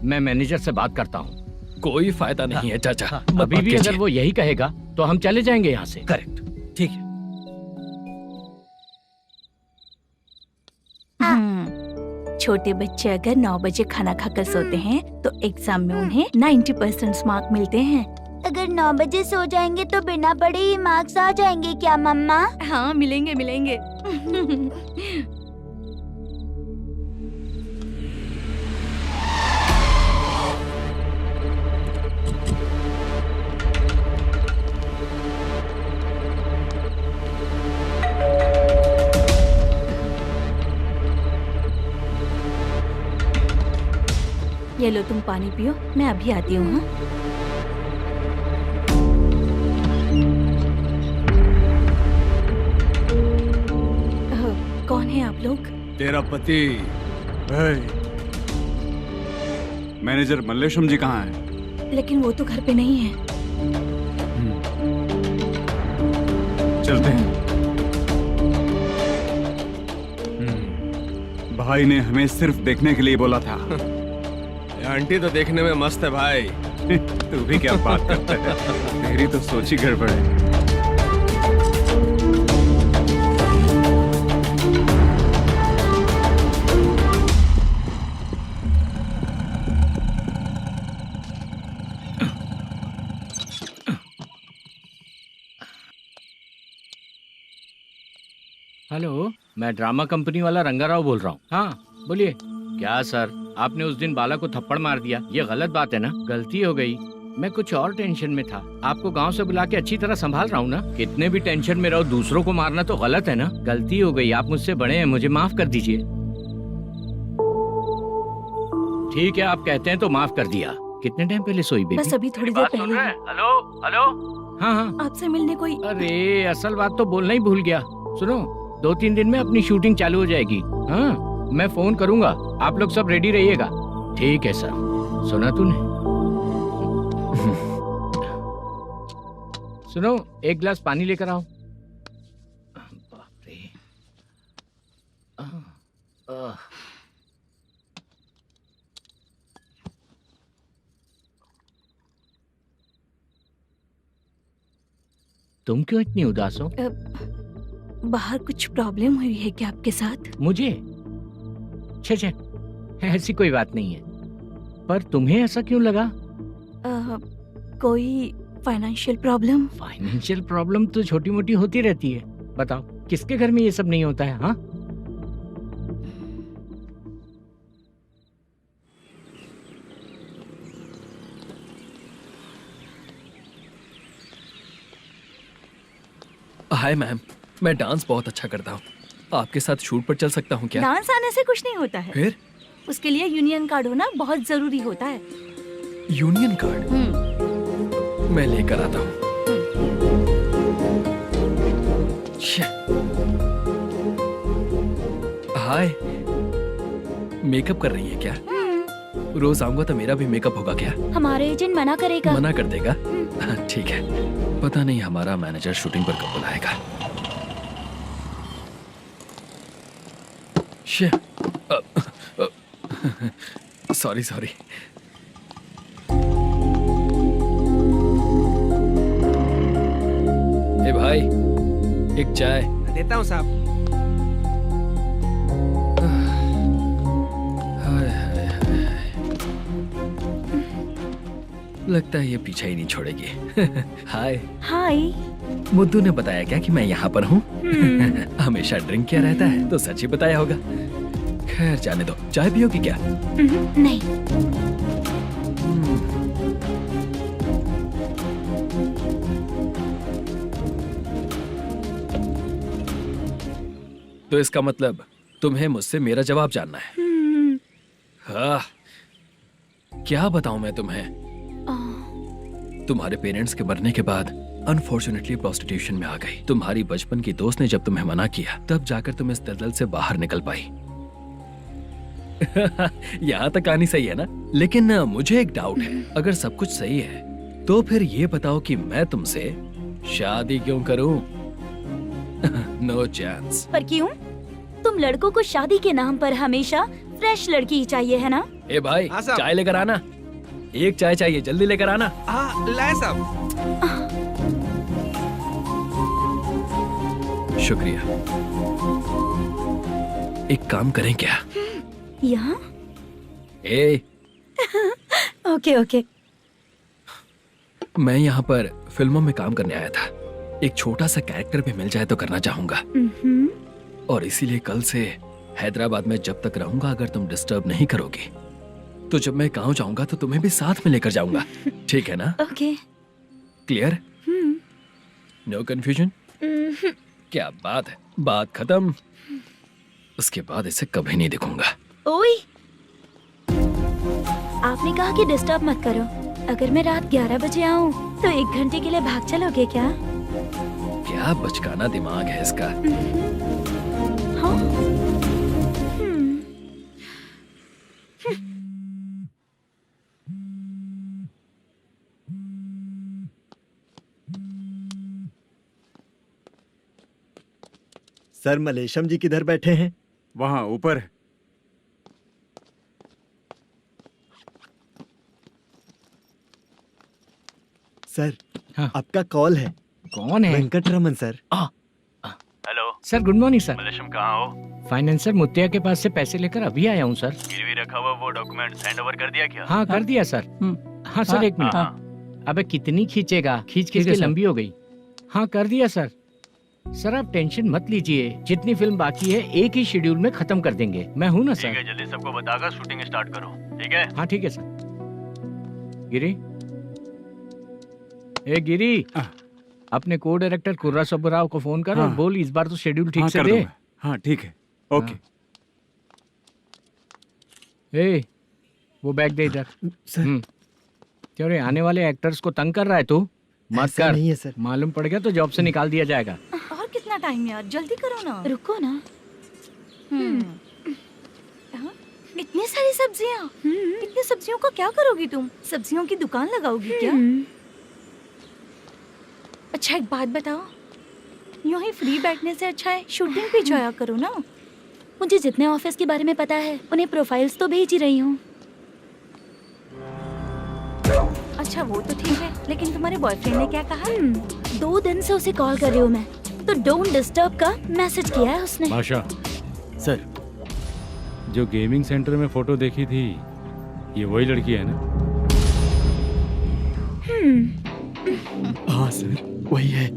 मैं मैनेजर से बात करता हूँ। कोई फायदा नहीं है चाचा। अभी भी अगर वो यही कहेगा तो हम चले जाएंगे यहाँ से। करेक्ट, ठीक है। छोटे बच्चे अगर 9 बजे खाना खाकर सोते हैं तो एग्जाम में उन्हें 90% मार्क मिलते हैं। अगर 9 बजे सो जाएंगे तो बिना पढ़े ही मार्क्स आ जाएंगे क्या मम्मा? हाँ, मिलेंगे मिलेंगे। ये लो, तुम पानी पियो, मैं अभी आती हूँ। हाँ? कौन है आप लोग? तेरा पति। मैनेजर मल्लेशम जी कहाँ हैं? लेकिन वो तो घर पे नहीं है। चलते हैं। भाई ने हमें सिर्फ देखने के लिए बोला था। आंटी तो देखने में मस्त है भाई। तू भी क्या बात करता है? तेरी तो सोच ही गड़बड़ है। हेलो, मैं ड्रामा कंपनी वाला रंगाराव बोल रहा हूँ। हाँ बोलिए। क्या सर, आपने उस दिन बाला को थप्पड़ मार दिया, ये गलत बात है ना? गलती हो गई, मैं कुछ और टेंशन में था। आपको गांव से बुला के अच्छी तरह संभाल रहा हूँ ना। कितने भी टेंशन में रहो, दूसरों को मारना तो गलत है ना। गलती हो गई, आप मुझसे बड़े हैं, मुझे माफ कर दीजिए। ठीक है, आप कहते हैं तो माफ कर दिया। कितने टाइम पहले सोई बेबी? बस अभी थोड़ी देर पहले। Hello hello. हाँ हाँ, आपसे मिलने कोई। अरे असल बात तो बोलना ही भूल गया। सुनो, 2-3 दिन में अपनी शूटिंग चालू हो जाएगी। हाँ, मैं फोन करूंगा, आप लोग सब रेडी रहिएगा। ठीक है सर। सुना तूने? सुनो, एक गिलास पानी लेकर आओ। बाप रे। तुम क्यों इतनी उदास हो? बाहर कुछ प्रॉब्लम हुई है क्या आपके साथ? मुझे? छे, ऐसी कोई बात नहीं है। पर तुम्हें ऐसा क्यों लगा? कोई फाइनेंशियल प्रॉब्लम? फाइनेंशियल प्रॉब्लम तो छोटी मोटी होती रहती है। बताओ, किसके घर में ये सब नहीं होता है? हाँ, हाय मैम, मैं डांस बहुत अच्छा करता हूँ। आपके साथ शूट पर चल सकता हूँ क्या? डांस आने से कुछ नहीं होता है। फिर? उसके लिए यूनियन कार्ड होना बहुत जरूरी होता है। Union card? मैं लेकर आता हूँ। हाय, मेकअप कर रही है क्या? रोज आऊंगा तो मेरा भी मेकअप होगा क्या? हमारे एजेंट मना करेगा। मना कर देगा? ठीक है, पता नहीं हमारा मैनेजर शूटिंग पर कब बुलाएगा। सॉरी। ए भाई, एक चाय। देता हूँ साहब। लगता है ये पीछा ही नहीं छोड़ेगी। हाय। हाय। मुद्दू ने बताया क्या कि मैं यहाँ पर हूँ? हमेशा ड्रिंक किया रहता है तो सच ही बताया होगा। खैर जाने दो, चाय पियोगी क्या? नहीं। तो इसका मतलब तुम्हें मुझसे मेरा जवाब जानना है। हाँ, क्या बताऊं मैं तुम्हें? तुम्हारे पेरेंट्स के मरने के बाद अनफॉर्चुनेटली प्रोस्टिट्यूशन में आ गई। तुम्हारी बचपन की दोस्त ने जब तुम्हें मना किया तब जाकर तुम इस दलदल से बाहर निकल पाई। यहाँ तक कहानी सही है ना? लेकिन मुझे एक डाउट है, अगर सब कुछ सही है तो फिर ये बताओ कि मैं तुमसे शादी क्यों करूं? No chance. पर क्यों? तुम लड़कों को शादी के नाम पर हमेशा फ्रेश लड़की ही चाहिए है ना? ए भाई, चाय लेकर आना। एक चाय चाहिए, जल्दी लेकर आना। लाए साहब। शुक्रिया। एक काम करें क्या? यहाँ? ए, ओके ओके। मैं यहाँ पर फिल्मों में काम करने आया था। एक छोटा सा कैरेक्टर भी मिल जाए तो करना चाहूंगा। और इसीलिए कल से हैदराबाद में जब तक रहूंगा, अगर तुम डिस्टर्ब नहीं करोगी तो जब मैं गांव जाऊंगा तो तुम्हें भी साथ में लेकर जाऊंगा। ठीक है ना? ओके। क्लियर? No confusion? क्या बात है, बात खत्म। उसके बाद इसे कभी नहीं दिखूंगा। ओए, आपने कहा कि डिस्टर्ब मत करो। अगर मैं रात 11 बजे आऊँ तो 1 घंटे के लिए भाग चलोगे क्या? क्या बचकाना दिमाग है इसका। हाँ? सर, मलेशम जी किधर बैठे हैं? वहाँ ऊपर। सर, हाँ। आपका कॉल है। कौन है? Venkataraman sir. Hello sir, good morning sir. Malesham, कहाँ हो? फाइनेंसर मुत्तिया के पास से पैसे लेकर अभी आया हूँ सर। गिरवी रखा हुआ वो डॉक्यूमेंट हैंड ओवर कर दिया क्या? हाँ, कर दिया सर। हाँ सर, एक मिनट। अबे कितनी खींचेगा, खींच खींच के लंबी हो गई। हाँ, कर दिया सर। सर आप टेंशन मत लीजिए, जितनी फिल्म बाकी है एक ही शेड्यूल में खत्म कर देंगे। मैं हूँ ना सर। ठीक है, जल्दी सबको बताकर शूटिंग स्टार्ट करो। ठीक है? हाँ ठीक है सर। गिरी, ए गिरी, अपने को डायरेक्टर कुर्रा सुब्बराव को फोन कर और बोल इस बार तो शेड्यूल ठीक से दे। हाँ ठीक है, ओके। ए, वो बैग दे इधर। क्यों रे, आने वाले एक्टर्स को तंग कर रहा है तू? मत कर। नहीं है सर। मालूम पड़ गया तो जॉब से निकाल दिया जाएगा। और कितना टाइम यार, जल्दी करो ना। रुको ना। इतनी सारी सब्जियाँ, इतनी सब्जियों को क्या करोगी तुम? सब्जियों की दुकान लगाओगी क्या? अच्छा एक बात बताओ, यूं ही फ्री बैठने से अच्छा है शूटिंग पे जाया करो ना। मुझे जितने ऑफिस के बारे में पता है उन्हें प्रोफाइल्स तो भेज ही रही हूँ। अच्छा वो तो ठीक है, लेकिन तुम्हारे बॉयफ्रेंड ने क्या कहा? 2 दिन से उसे कॉल कर रही हूँ मैं, तो डोंट डिस्टर्ब का मैसेज किया है उसने। बादशाह सर, जो गेमिंग सेंटर में फोटो देखी थी, ये वही लड़की है ना? हाँ सर, वही है।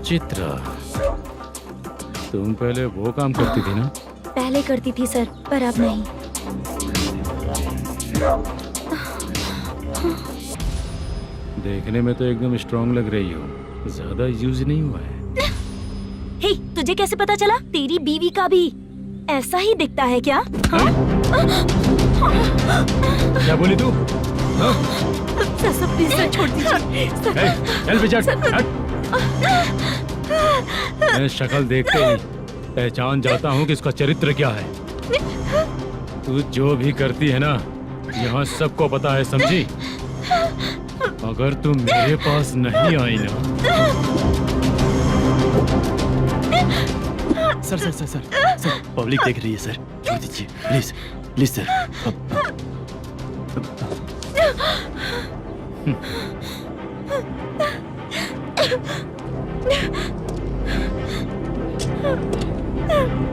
चित्रा, तुम पहले वो काम करती थी ना? पहले करती थी सर, पर अब नहीं। देखने में तो एकदम स्ट्रांग लग रही हो, ज्यादा यूज नहीं हुआ है। हे, तुझे कैसे पता चला? तेरी बीवी का भी ऐसा ही दिखता है क्या? क्या बोली तू? सर प्लीज सर, छोड़ दीजिए। चल बेटा, हट। मैं शक्ल देखते ही पहचान जाता हूँ कि इसका चरित्र क्या है। तू जो भी करती है ना, यहाँ सबको पता है, समझी? अगर तू मेरे पास नहीं आई ना। Sir sir sir sir sir, public देख रही है सर, छोड़ दीजिए please please sir.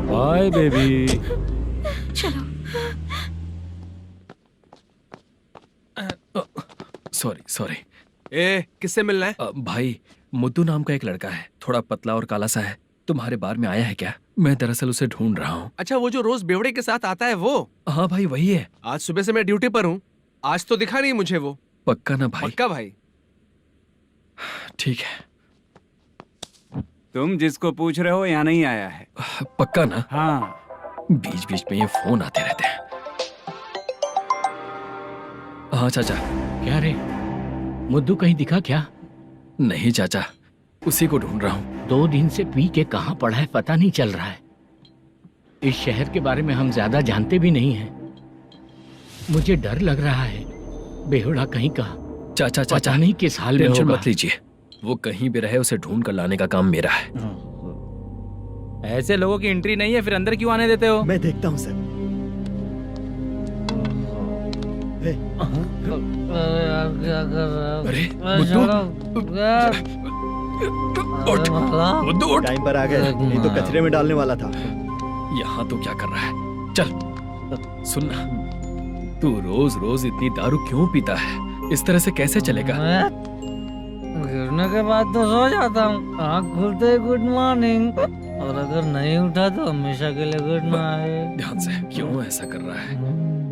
Bye baby. चलो। Sorry sorry. ए, किससे मिलना है? भाई, मुद्दू नाम का एक लड़का है, थोड़ा पतला और काला सा है। तुम्हारे बार में आया है क्या? मैं दरअसल उसे ढूंढ रहा हूँ। अच्छा, वो जो रोज बेवड़े के साथ आता है वो? हाँ भाई, वही है। आज सुबह से मैं ड्यूटी पर हूँ, आज तो दिखा नहीं मुझे वो। पक्का ना भाई? पक्का भाई। ठीक है। तुम जिसको पूछ रहे हो यहाँ नहीं आया है? पक्का ना? हाँ। बीच बीच में ये फोन आते रहते हैं। हाँ चाचा। क्या रे, मुद्दू कहीं दिखा क्या? नहीं चाचा, उसी को ढूंढ रहा हूँ। 2 दिन से पी के कहाँ पड़ा है पता नहीं चल रहा है। इस शहर के बारे में हम ज्यादा जानते भी नहीं हैं। मुझे डर लग रहा है, बेहुड़ा कहीं का। चाचा चाचा, पता नहीं किस हाल में टेंशन होगा। मत लीजिए, वो कहीं भी रहे उसे ढूंढ कर लाने का काम मेरा है। ऐसे लोगों की एंट्री नहीं है, फिर अंदर क्यों आने देते हो? मैं देखता हूँ सर। क्या कर रहा है? अरे मुद्दू, टाइम पर आ गए, नहीं तो कचरे में डालने वाला था। यहाँ तो क्या कर रहा है? चल सुनना, तू रोज रोज इतनी दारू क्यों पीता है? इस तरह से कैसे चलेगा? गिरने के बाद तो सो जाता हूँ, आँख खुलते ही गुड मॉर्निंग, और अगर नहीं उठा तो हमेशा के लिए गुड नाइट। ध्यान से, क्यों ऐसा कर रहा है?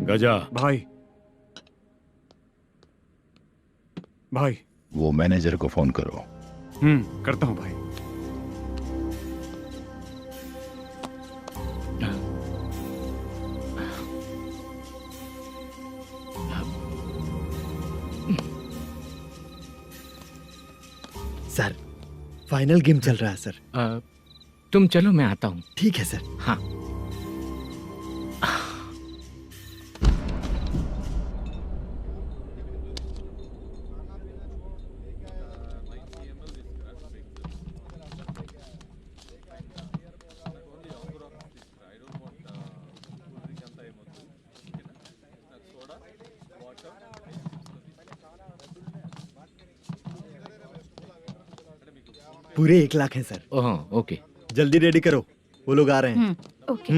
गजा भाई, भाई। वो मैनेजर को फोन करो। करता हूँ भाई। सर, फाइनल गेम चल रहा है सर। तुम चलो, मैं आता हूँ। ठीक है सर। हाँ। पूरे 1 लाख हैं सर। ओह, ओके। जल्दी रेडी करो, वो लोग आ रहे हैं। ओके।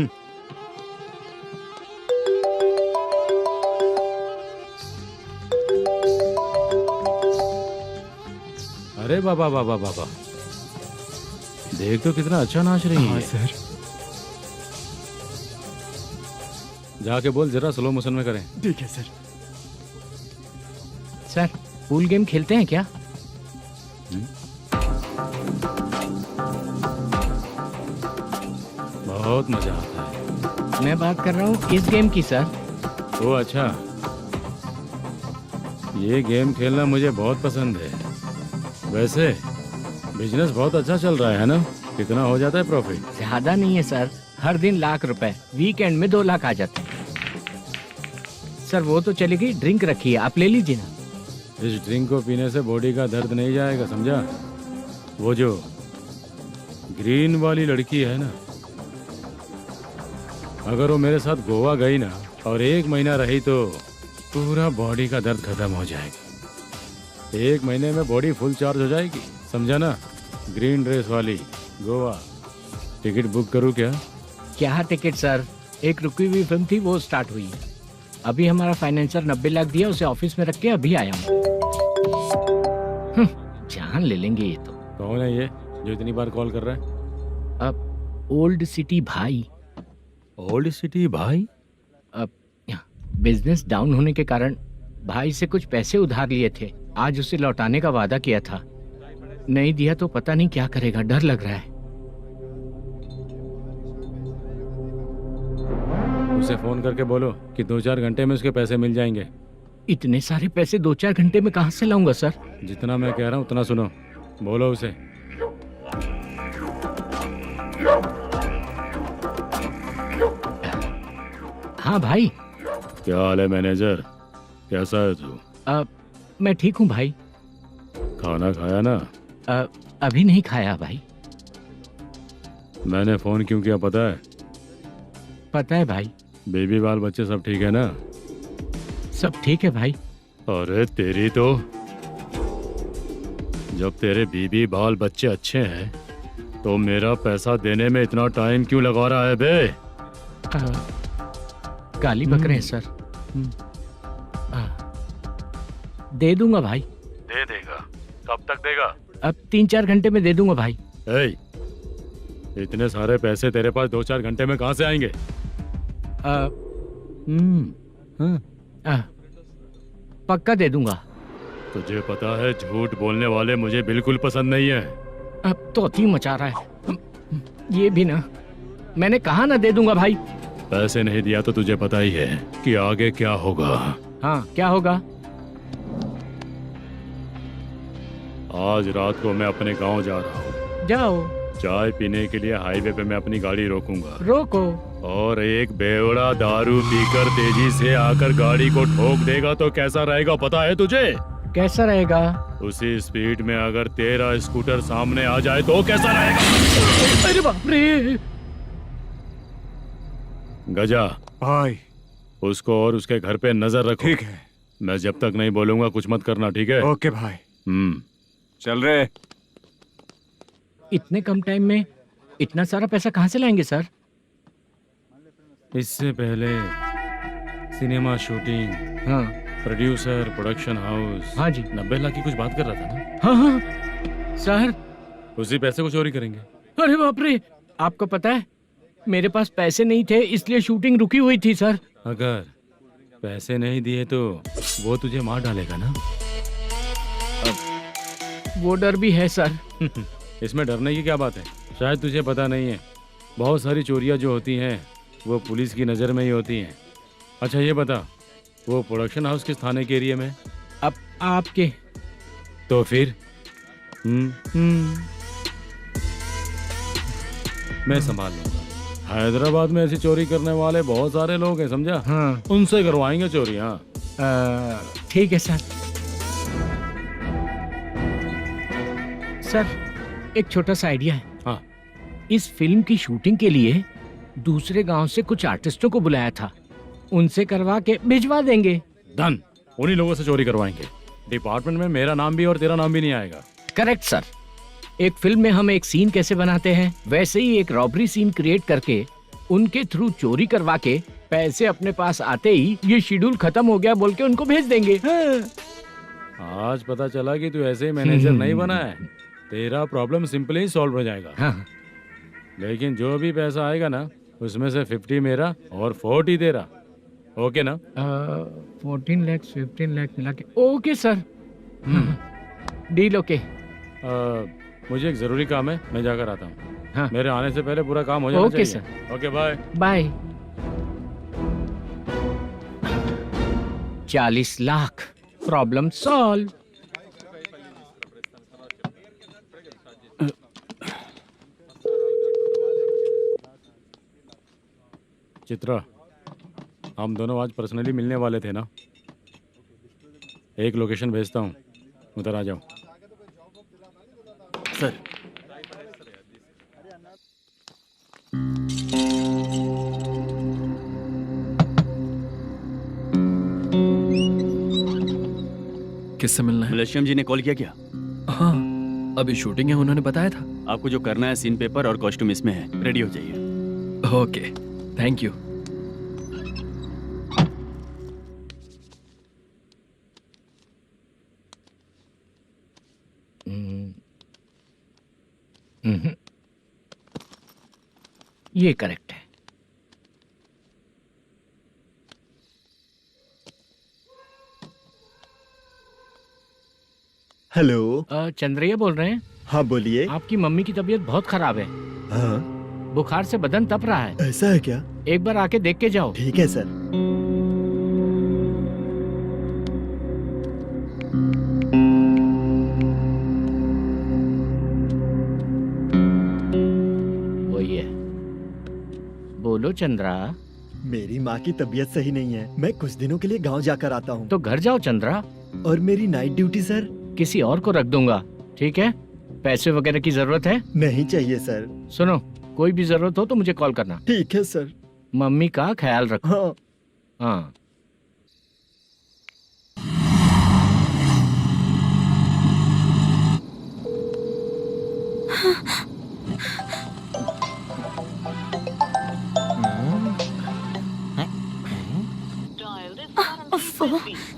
अरे बाबा बाबा बाबा, देख तो कितना अच्छा नाच रही है। सर। जाके बोल जरा स्लो मोशन में करें। ठीक है सर। सर, पूल गेम खेलते हैं क्या? बहुत मजा आता है। मैं बात कर रहा हूँ इस गेम की सर। ओ अच्छा, ये गेम खेलना मुझे बहुत पसंद है। वैसे बिजनेस बहुत अच्छा चल रहा है ना? कितना हो जाता है प्रॉफिट? ज्यादा नहीं है सर, हर दिन लाख रुपए, वीकेंड में 2 लाख आ जाते हैं। सर वो तो चलेगी, ड्रिंक रखी है, आप ले लीजिए ना। इस ड्रिंक को पीने से बॉडी का दर्द नहीं जाएगा, समझा? वो जो ग्रीन वाली लड़की है ना, अगर वो मेरे साथ गोवा गई ना और 1 महीना रही तो पूरा बॉडी का दर्द खत्म हो जाएगा। 1 महीने में बॉडी फुल चार्ज हो जाएगी, समझा ना? ग्रीन ड्रेस वाली, गोवा। टिकट बुक करूं क्या? क्या टिकट सर, एक रुकी हुई फिल्म थी, वो स्टार्ट हुई है। अभी हमारा फाइनेंसर 90 लाख दिया, उसे ऑफिस में रख के अभी आया हूँ। जान ले लेंगे ये तो। कौन है ये जो इतनी बार कॉल कर रहा है? अब ओल्ड सिटी भाई। ओल्ड सिटी भाई? अब बिजनेस डाउन होने के कारण भाई से कुछ पैसे उधार लिए थे, आज उसे लौटाने का वादा किया था। नहीं दिया तो पता नहीं क्या करेगा, डर लग रहा है। उसे फोन करके बोलो कि 2-4 घंटे में उसके पैसे मिल जाएंगे। इतने सारे पैसे 2-4 घंटे में कहाँ से लाऊंगा सर? जितना मैं कह रहा हूँ उतना सुनो, बोलो उसे। हाँ भाई। क्या हाल है मैनेजर, कैसा है तू? मैं ठीक हूँ भाई। खाना खाया ना? अभी नहीं खाया भाई। मैंने फोन क्यों किया पता है? पता है भाई। बेबी बाल बच्चे सब ठीक है ना? सब ठीक है भाई। अरे तेरी तो जब तेरे बीबी बाल बच्चे अच्छे हैं तो मेरा पैसा देने में इतना टाइम क्यों लगा रहा है बे? गाली बक रहे हैं सर। दे दूंगा भाई। दे देगा? कब तक देगा? अब 3-4 घंटे में दे दूंगा भाई। ए, इतने सारे पैसे तेरे पास 2-4 घंटे में कहाँ से आएंगे? पक्का दे दूंगा। तुझे पता है झूठ बोलने वाले मुझे बिल्कुल पसंद नहीं है। अब तो अति मचा रहा है ये भी ना। मैंने कहा ना दे दूंगा भाई। पैसे नहीं दिया तो तुझे पता ही है कि आगे क्या होगा। हाँ, क्या होगा? आज रात को मैं अपने गांव जा रहा हूँ। जाओ। चाय पीने के लिए हाईवे पे मैं अपनी गाड़ी रोकूंगा। रोको। और एक बेवड़ा दारू पीकर तेजी से आकर गाड़ी को ठोक देगा तो कैसा रहेगा पता है तुझे? कैसा रहेगा? उसी स्पीड में अगर तेरा स्कूटर सामने आ जाए तो कैसा रहेगा? अरे बाप रे। गजा भाई, उसको और उसके घर पे नजर रखो। ठीक है। मैं जब तक नहीं बोलूंगा कुछ मत करना, ठीक है? ओके भाई। चल रहे। इतने कम टाइम में इतना सारा पैसा कहाँ से लाएंगे सर? इससे पहले सिनेमा शूटिंग, हाँ, प्रोड्यूसर, प्रोडक्शन हाउस। हाँ जी। 90 लाख की कुछ बात कर रहा था ना? हाँ हाँ सर। उसी पैसे को चोरी करेंगे। अरे बाप रे, आपको पता है मेरे पास पैसे नहीं थे इसलिए शूटिंग रुकी हुई थी सर। अगर पैसे नहीं दिए तो वो तुझे मार डालेगा ना? वो डर भी है सर। इसमें डरने की क्या बात है? शायद तुझे पता नहीं है, बहुत सारी चोरियां जो होती हैं वो पुलिस की नज़र में ही होती हैं। अच्छा ये बता, वो प्रोडक्शन हाउस किस थाने के एरिया में? अब आपके। तो फिर मैं संभाल लूंगा। हैदराबाद में ऐसी चोरी करने वाले बहुत सारे लोग हैं, समझा? हाँ। उनसे करवाएंगे चोरी। हाँ ठीक है सर। सर एक छोटा सा आइडिया है। हाँ। इस फिल्म की शूटिंग के लिए दूसरे गांव से कुछ आर्टिस्टों को बुलाया था, उनसे करवा के भिजवा देंगे। डन, उन्हीं लोगों से चोरी करवाएंगे। डिपार्टमेंट में मेरा नाम भी और तेरा नाम भी नहीं आएगा। Correct sir. एक फिल्म में हम एक सीन कैसे बनाते हैं वैसे ही एक रॉबरी सीन क्रिएट करके उनके थ्रू चोरी करवा के पैसे अपने पास आते ही ये शेड्यूल खत्म हो गया बोल के उनको भेज देंगे। हाँ। आज पता चला कि तू ऐसे मैनेजर नहीं बना है। तेरा प्रॉब्लम सिंपली ही सॉल्व हो जाएगा। हाँ। लेकिन जो भी पैसा आएगा ना उसमें से 50 मेरा और 40 तेरा। ओके ना? 14 लाख 15 लाख मिला के। Okay sir. Deal okay. मुझे एक जरूरी काम है, मैं जाकर आता हूँ। हाँ। मेरे आने से पहले पूरा काम हो जाना ओके चाहिए। Sir. Okay bye bye. 40 lakh problem solve. Chitra, हम दोनों आज पर्सनली मिलने वाले थे ना? एक लोकेशन भेजता हूँ, उधर आ जाओ। सर किससे मिलना है? मलेशियम जी ने कॉल किया क्या? हाँ, अभी शूटिंग है, उन्होंने बताया था। आपको जो करना है, सीन पेपर और कॉस्ट्यूम इसमें है, रेडी हो जाइए। Okay, thank you. ये करेक्ट है। हेलो। चंद्रैया बोल रहे हैं? हाँ बोलिए। आपकी मम्मी की तबीयत बहुत खराब है। हाँ। बुखार से बदन तप रहा है। ऐसा है क्या? एक बार आके देख के जाओ। ठीक है सर। वही है। बोलो चंद्रा। मेरी माँ की तबीयत सही नहीं है, मैं कुछ दिनों के लिए गांव जाकर आता हूँ। तो घर जाओ चंद्रा। और मेरी नाइट ड्यूटी सर? किसी और को रख दूंगा, ठीक है? पैसे वगैरह की जरूरत है? नहीं चाहिए सर। सुनो, कोई भी जरूरत हो तो मुझे कॉल करना। ठीक है सर। मम्मी का ख्याल रखो। हाँ। हाँ। उफ़,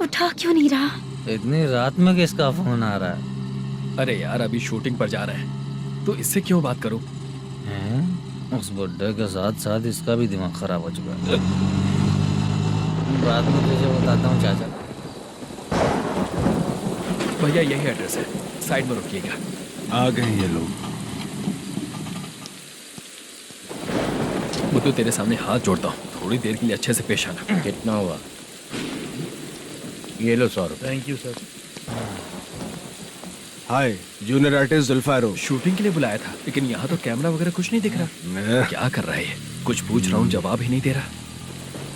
उठा क्यों नहीं रहा? इतनी रात में किसका फोन आ रहा है? अरे यार अभी शूटिंग पर जा रहे हैं तो इससे क्यों बात करूं? हैं? उस बुड्ढे के साथ साथ इसका भी दिमाग खराब हो चुका है। बाद में तुझे बताता हूँ चाचा। भैया यही एड्रेस है, साइड में रुकिएगा। आ गए ये लोग। मुझे तेरे सामने हाथ जोड़ता हूँ, थोड़ी देर के लिए अच्छे से पेश आना। कितना हुआ? ये लो 100 रुपए। Thank you sir. Hi, junior artist Zulfaro. Shooting के लिए बुलाया था, लेकिन यहाँ तो कैमरा वगैरह कुछ नहीं दिख रहा। क्या कर रहा है ये? कुछ पूछ रहा हूँ, जवाब ही नहीं दे रहा।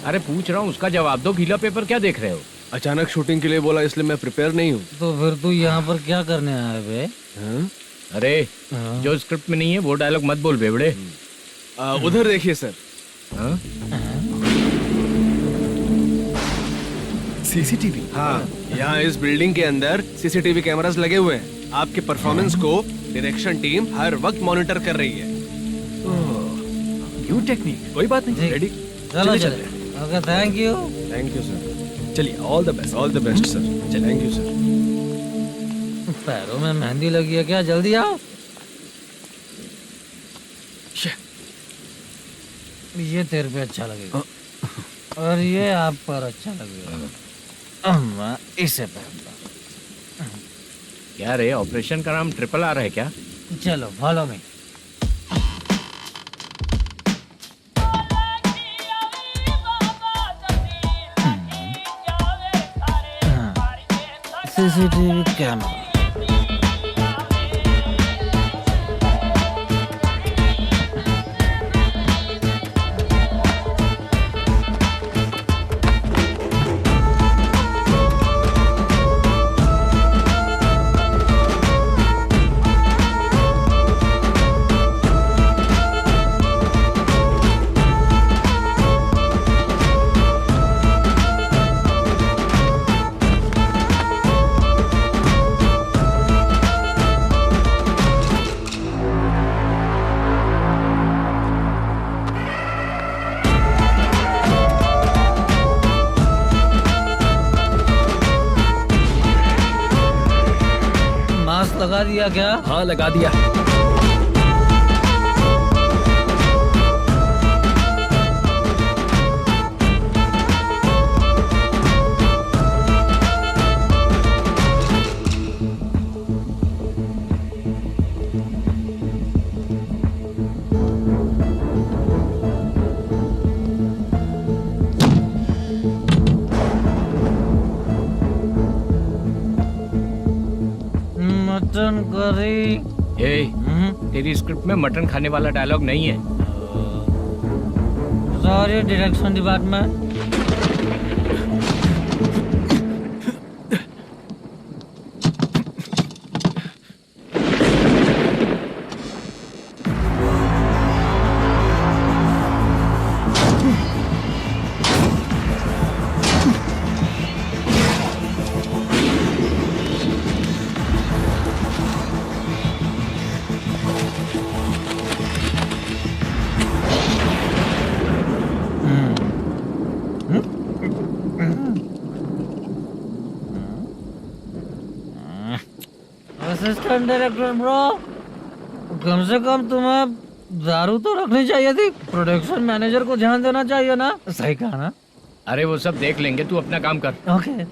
अरे पूछ रहा हूँ, उसका जवाब दो। गीला पेपर क्या देख रहे हो? अचानक शूटिंग के लिए बोला, इसलिए मैं प्रिपेयर नहीं हूँ। तो फिर तू यहाँ पर क्या करने आया बे? अरे जो स्क्रिप्ट में नहीं है वो डायलॉग मत बोल बेवड़े। उधर देखिए सर। सीसीटीवी? हाँ, यहाँ इस बिल्डिंग के अंदर सीसीटीवी कैमरास लगे हुए हैं। आपके परफॉर्मेंस को डायरेक्शन टीम हर वक्त मॉनिटर कर रही है। न्यू टेक्निक, कोई बात नहीं। रेडी? चलो चले। Okay, thank you. Thank you sir. चलिए, all the best. All the best sir. Thank you sir. पैरों में मेहंदी लगी है क्या? जल्दी आओ। ये तेरे पे अच्छा लगेगा और ये आप पर अच्छा लगेगा। मैं इसे पहनता। क्या रे, ऑपरेशन का नाम ट्रिपल आर है क्या? चलो follow me. CCTV camera. Mask लगा दिया क्या? हाँ लगा दिया। Mutton curry. तेरी स्क्रिप्ट में मटन खाने वाला डायलॉग नहीं है। Sorry direction department. Assistant director bro, कम से कम तुम्हें दारू तो रखनी चाहिए थी। प्रोडक्शन मैनेजर को ध्यान देना चाहिए ना। सही कहा ना? अरे वो सब देख लेंगे, तू अपना काम कर। ओके।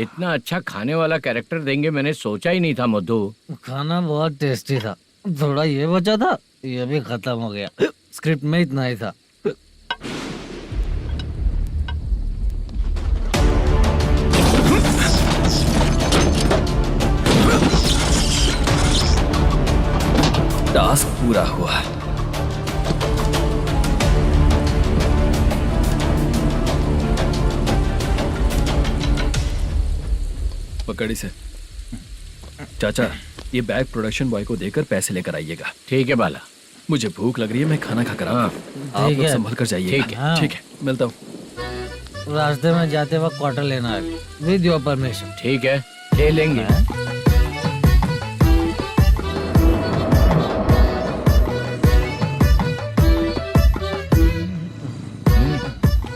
इतना अच्छा खाने वाला कैरेक्टर देंगे मैंने सोचा ही नहीं था मधु। खाना बहुत टेस्टी था। थोड़ा ये बचा था, ये भी खत्म हो गया। स्क्रिप्ट में इतना ही था। टास्क पूरा हुआ। पकड़ इसे। चाचा, ये बैग प्रोडक्शन बॉय को देकर पैसे लेकर आइएगा। ठीक है बाला। मुझे भूख लग रही है, मैं खाना खाकर आता हूँ। आप ठीक लोग है। संभल कर जाइएगा। ठीक है। ठीक है, मिलता हूँ। रास्ते में जाते वक्त क्वार्टर लेना है विद योर परमिशन। ठीक है, ले लेंगे।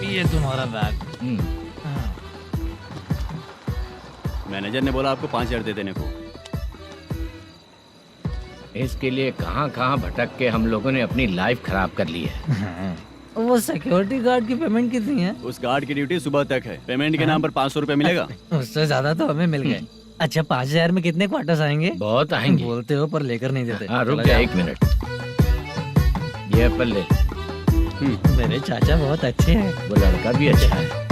ये तुम्हारा बैग। मैनेजर ने बोला आपको 5,000 दे देने को। इसके लिए कहाँ कहाँ भटक के हम लोगों ने अपनी लाइफ खराब कर ली है। वो सिक्योरिटी गार्ड की पेमेंट कितनी है? उस गार्ड की ड्यूटी सुबह तक है। पेमेंट के नाम पर 500 रुपए मिलेगा। उससे ज्यादा तो हमें मिल गए। अच्छा 5,000 में कितने क्वार्टर्स आएंगे? बहुत आएंगे। बोलते हो पर लेकर नहीं देते। हाँ रुक जा 1 मिनट। ये एप्पल ले। मेरे चाचा बहुत अच्छे हैं। वो लड़का भी अच्छा है।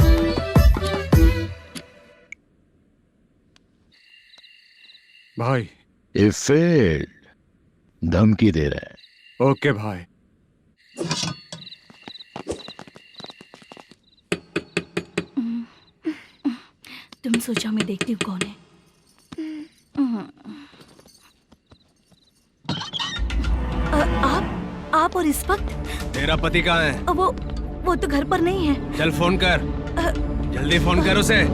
भाई ये फेल्ड, धमकी दे रहा है। ओके भाई। तुम सोचा मैं देखती हूँ कौन है। आप और इस वक्त तेरा पति कहाँ है? वो तो घर पर नहीं है। चल फोन कर, जल्दी फोन कर उसे।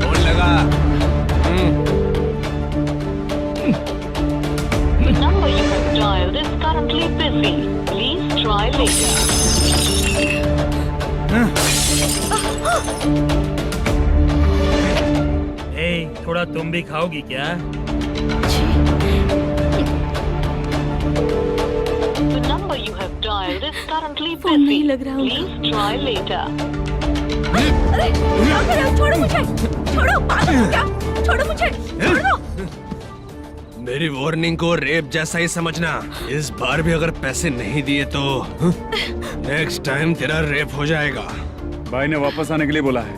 फोन लगा। number you have dialed is currently busy. Please try later. थोड़ा तुम भी खाओगी क्या? The number you have dialed is currently phone नहीं busy. लग रहा होगा। Please try later. अरे क्या कर रहे हो? छोड़ो मुझे, छोड़ो, पागल हो क्या? छोड़ो मुझे, छोड़ो। मेरी वार्निंग को रेप जैसा ही समझना। इस बार भी अगर पैसे नहीं दिए तो नेक्स्ट टाइम तेरा रेप हो जाएगा। भाई ने वापस आने के लिए बोला है।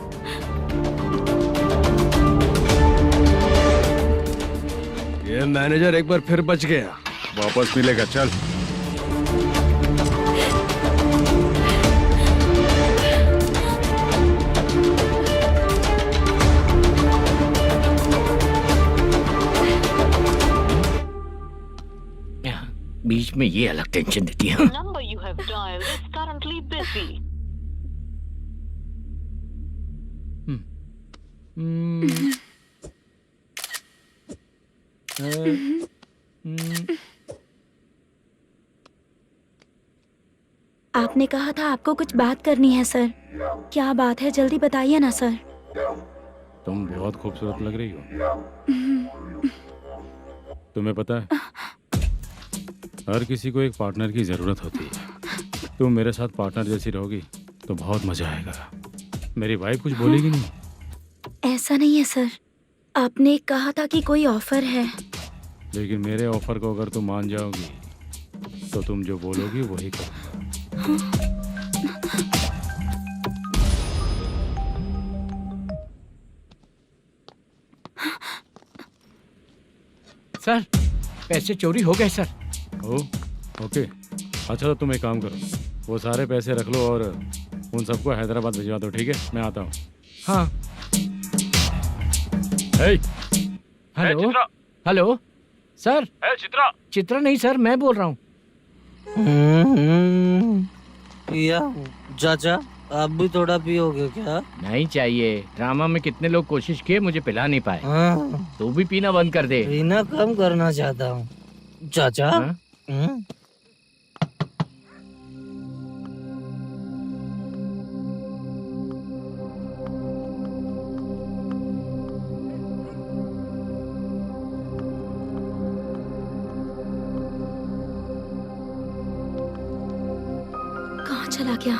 ये मैनेजर एक बार फिर बच गया। वापस मिलेगा, चल। बीच में ये अलग टेंशन देती है। The number you have dialed is currently busy. आपने कहा था आपको कुछ बात करनी है सर। क्या बात है, जल्दी बताइए ना सर। तुम बहुत खूबसूरत लग रही हो। तुम्हें पता है, हर किसी को एक पार्टनर की जरूरत होती है। तुम मेरे साथ पार्टनर जैसी रहोगी तो बहुत मजा आएगा। मेरी वाइफ कुछ बोलेगी नहीं। ऐसा नहीं है सर, आपने कहा था कि कोई ऑफर है। लेकिन मेरे ऑफर को अगर तुम मान जाओगी तो तुम जो बोलोगी वही करूँगा। सर पैसे चोरी हो गए सर। ओके, अच्छा तो तुम एक काम करो, वो सारे पैसे रख लो और उन सबको हैदराबाद भिजवा दो, ठीक है? मैं आता हूँ। हाँ। Hello hello sir. Chitra. Chitra नहीं सर, मैं बोल रहा हूँ। या चाचा आप भी थोड़ा पियोगे क्या? नहीं चाहिए। ड्रामा में कितने लोग कोशिश किए, मुझे पिला नहीं पाए। तू भी पीना बंद कर दे। पीना कम करना चाहता हूँ चाचा। कहाँ चला गया?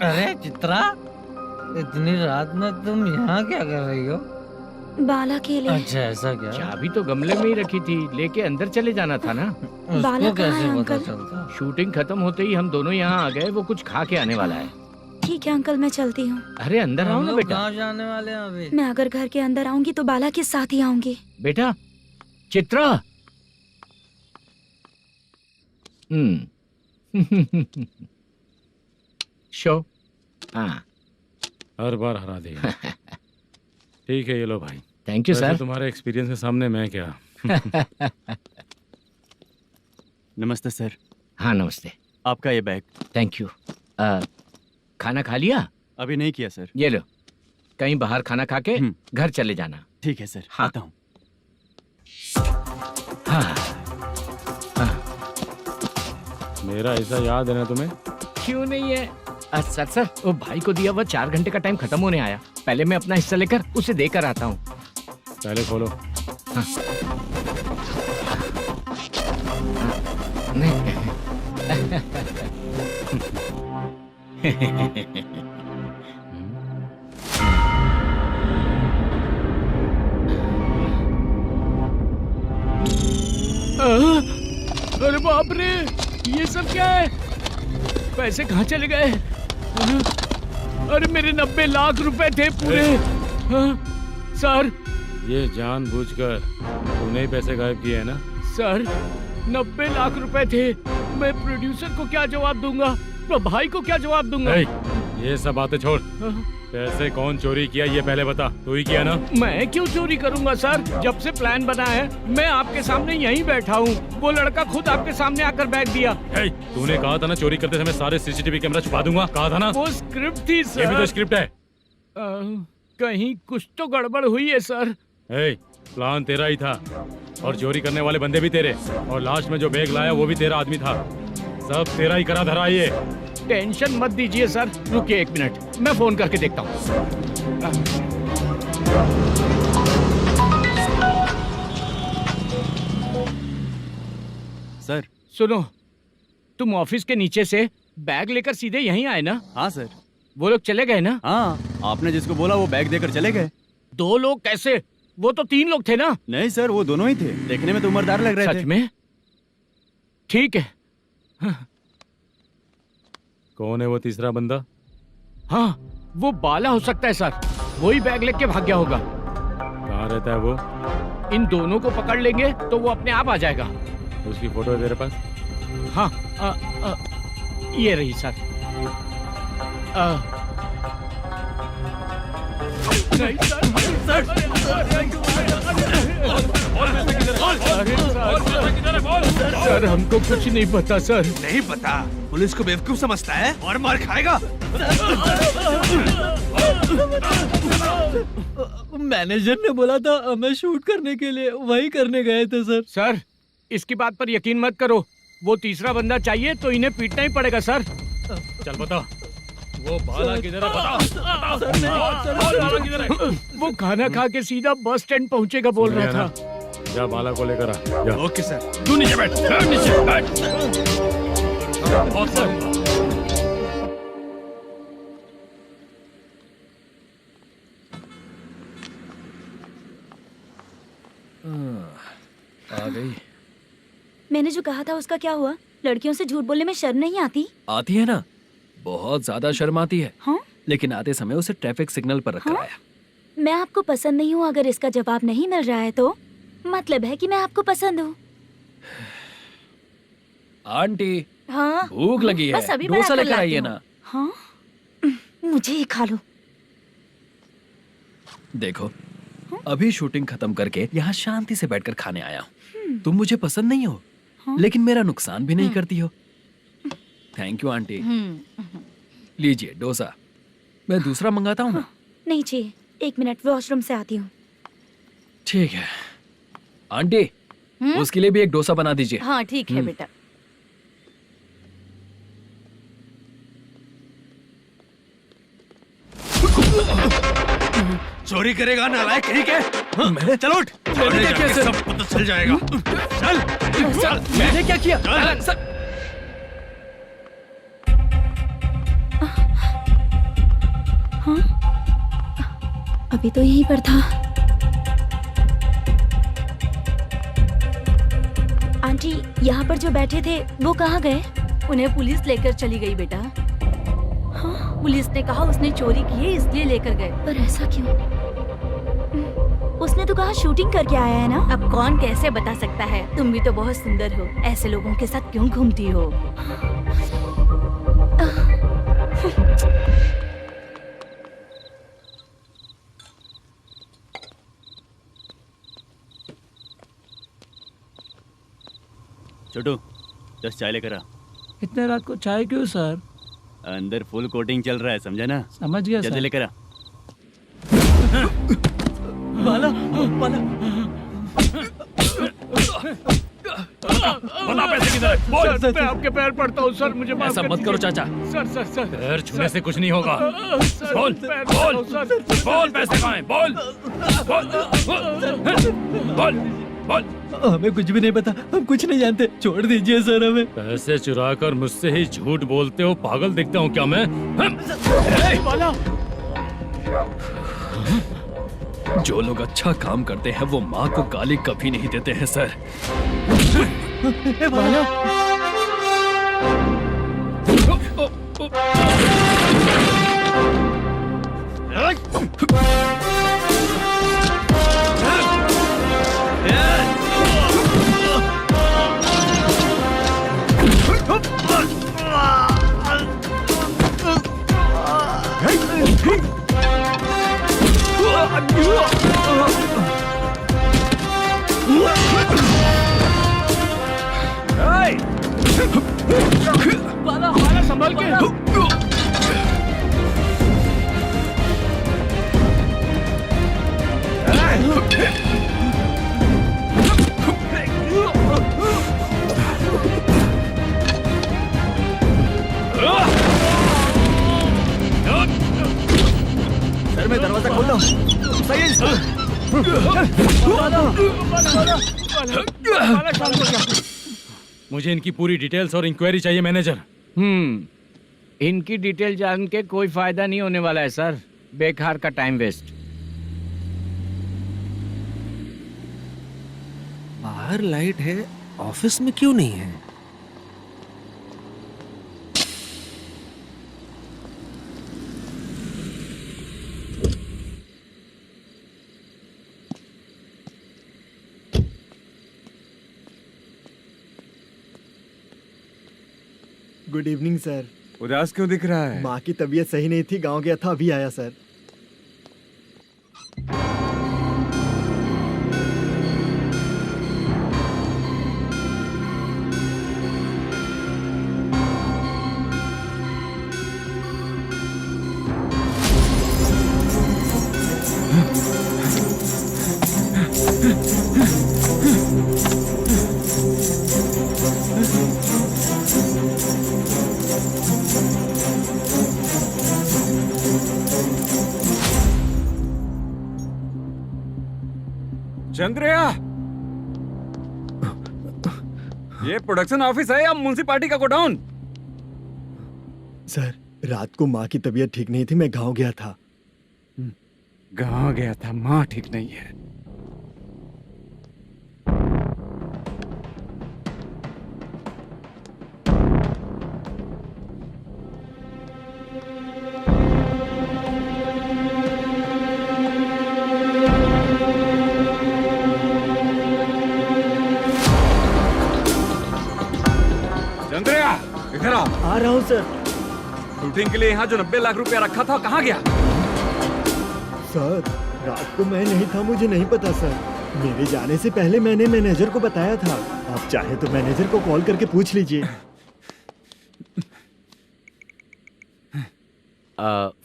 अरे चित्रा, इतनी रात में तुम यहाँ क्या कर रही हो? बाला के लिए। अच्छा ऐसा क्या? चाबी तो गमले में ही रखी थी, लेके अंदर चले जाना था ना। बाला उसको कहाँ है कैसे पता अंकल? चलता? शूटिंग खत्म होते ही हम दोनों यहाँ आ गए। वो कुछ खा के आने वाला है। ठीक है अंकल, मैं चलती हूँ। अरे अंदर आओ हम ना लोग बेटा। कहाँ जाने वाले हैं अभी? मैं अगर घर के अंदर आऊंगी तो बाला के साथ ही आऊंगी। बेटा चित्रा। शो। हाँ हर बार हरा देगा। ठीक है ये लो भाई। थैंक यू वैसे सर। तुम्हारे एक्सपीरियंस के सामने मैं क्या। नमस्ते सर। हाँ नमस्ते। आपका ये बैग। Thank you. खाना खा लिया? अभी नहीं किया सर। ये लो, कहीं बाहर खाना खा के घर चले जाना। ठीक है सर। हाँ। आता हूँ। हाँ। मेरा ऐसा याद है ना तुम्हें? क्यों नहीं है? सर वो भाई को दिया हुआ 4 घंटे का टाइम खत्म होने आया। पहले मैं अपना हिस्सा लेकर उसे देकर आता हूँ। पहले खोलो। हाँ। अरे बाप रे, ये सब क्या है? पैसे कहाँ चले गए? अरे मेरे 90 लाख रुपए थे पूरे। सर ये जानबूझकर तूने ही पैसे गायब किए हैं ना? सर 90 लाख रुपए थे। मैं प्रोड्यूसर को क्या जवाब दूंगा, तो भाई को क्या जवाब दूंगा? ये सब बातें छोड़। पैसे कौन चोरी किया ये पहले बता। तू ही किया ना? मैं क्यों चोरी करूंगा सर? जब से प्लान बना है मैं आपके सामने यहीं बैठा हूँ। वो लड़का खुद आपके सामने आकर बैग दिया। तूने कहा था ना चोरी करते समय सारे सीसीटीवी कैमरा छुपा दूंगा। कहा था ना? वो स्क्रिप्ट थी सर। ये भी तो स्क्रिप्ट है। कहीं कुछ तो गड़बड़ हुई है सर। प्लान तेरा ही था और चोरी करने वाले बंदे भी तेरे, और लास्ट में जो बैग लाया वो भी तेरा आदमी था। सब तेरा ही करा धरा। ये टेंशन मत दीजिए सर। रुकिए 1 मिनट, मैं फोन करके देखता हूँ। सर सुनो, तुम ऑफिस के नीचे से बैग लेकर सीधे यहीं आए ना? हाँ सर। वो लोग चले गए ना? हाँ, आपने जिसको बोला वो बैग देकर चले गए। 2 लोग कैसे? वो तो 3 लोग थे ना? नहीं सर, वो दोनों ही थे। देखने में तो उम्रदार लग रहे थे। सच में? ठीक है। कौन है वो तीसरा बंदा? हाँ, वो बाला हो सकता है सर। वही बैग लेके भाग गया होगा। कहाँ रहता है वो? इन दोनों को पकड़ लेंगे तो वो अपने आप आ जाएगा। उसकी फोटो है तेरे पास? हाँ, ये रही सर। नहीं सर, हमको कुछ नहीं पता सर। नहीं पता? पुलिस को बेवकूफ समझता है और मार खाएगा। मैनेजर ने बोला था हमें शूट करने के लिए, वही करने गए थे सर। सर इसकी बात पर यकीन मत करो। वो तीसरा बंदा चाहिए तो इन्हें पीटना ही पड़ेगा सर। चल बता, वो बाला किधर है? बता। वो खाना खा के सीधा बस स्टैंड पहुंचेगा बोल रहा था। जा बाला को लेकर आ। जा। Okay sir. तू नीचे बैठ। नीचे बैठ। आ गई। मैंने जो कहा था उसका क्या हुआ? लड़कियों से झूठ बोलने में शर्म नहीं आती? आती है ना, बहुत ज्यादा शर्म आती है। हाँ? लेकिन आते समय उसे ट्रैफिक सिग्नल पर रखकर आया। मैं आपको पसंद नहीं हूँ अगर इसका जवाब नहीं मिल रहा है तो मतलब है कि मैं आपको पसंद हूँ। आंटी हाँ? भूख लगी है, बस अभी डोसा बनाकर लेकर लाती आइए हूँ। ना। हाँ? मुझे ही खा लो। देखो, अभी शूटिंग खत्म करके यहाँ शांति से बैठकर खाने आया हूँ। तुम मुझे पसंद नहीं हो, लेकिन मेरा नुकसान भी नहीं करती हो। Thank you aunty. लीजिए डोसा। मैं दूसरा मंगाता हूँ ना? नहीं चाहिए, 1 मिनट, वॉशरूम से आती हूँ। ठीक है आंटी, उसके लिए भी एक डोसा बना दीजिए। हाँ ठीक है बेटा। चोरी करेगा नालायक कहीं के? चलो उठ। मैंने क्या किया सर? सब पता चल जाएगा। चल। सर मैंने क्या किया? सर हाँ? अभी तो यहीं पर था। आंटी, यहाँ पर जो बैठे थे वो कहाँ गए? उन्हें पुलिस लेकर चली गई बेटा। हाँ? पुलिस ने कहा उसने चोरी की है इसलिए लेकर गए। पर ऐसा क्यों? उसने तो कहा शूटिंग करके आया है ना। अब कौन कैसे बता सकता है? तुम भी तो बहुत सुंदर हो, ऐसे लोगों के साथ क्यों घूमती हो? छोटू 10 चाय लेकर आ। इतने रात को चाय क्यों सर? अंदर फुल कोटिंग चल रहा है, समझा ना? समझ गया जल्दी सर। लेकर आ। बाला बाला बता पैसे किधर है? बोल। सर, मैं आपके पैर पड़ता हूँ सर, मुझे माफ ऐसा कर मत दीजिए। करो चाचा। सर सर सर पैर छूने से कुछ नहीं होगा। सर, बोल पैर बोल पड़ता हूँ, सर। बोल पैसे कहाँ हैं? बोल बोल बोल बोल। हमें कुछ भी नहीं पता, हम कुछ नहीं जानते, छोड़ दीजिए सर हमें। पैसे चुराकर मुझसे ही झूठ बोलते हो, पागल दिखता हूँ क्या मैं? जो लोग अच्छा काम करते हैं वो माँ को गाली कभी नहीं देते हैं सर। बाला संभल के। सर मैं दरवाजा खोलता हूँ। सही है सर। मुझे इनकी पूरी डिटेल्स और इंक्वायरी चाहिए मैनेजर। इनकी डिटेल जान के कोई फायदा नहीं होने वाला है सर, बेकार का टाइम वेस्ट। बाहर लाइट है, ऑफिस में क्यों नहीं है? Good evening sir. उदास क्यों दिख रहा है? माँ की तबीयत सही नहीं थी, गांव गया था, अभी आया सर। चंद्रया, ये प्रोडक्शन ऑफिस है या म्युनिसिपालिटी का गोडाउन? सर रात को माँ की तबीयत ठीक नहीं थी, मैं गांव गया था। गांव गया था, माँ ठीक नहीं है। चंद्रया, इधर आ रहा हूँ सर। शूटिंग के लिए यहाँ जो 90 लाख रुपया रखा था कहाँ गया? सर रात को मैं नहीं था, मुझे नहीं पता सर। मेरे जाने से पहले मैंने मैनेजर को बताया था। आप चाहे तो मैनेजर को कॉल करके पूछ लीजिए।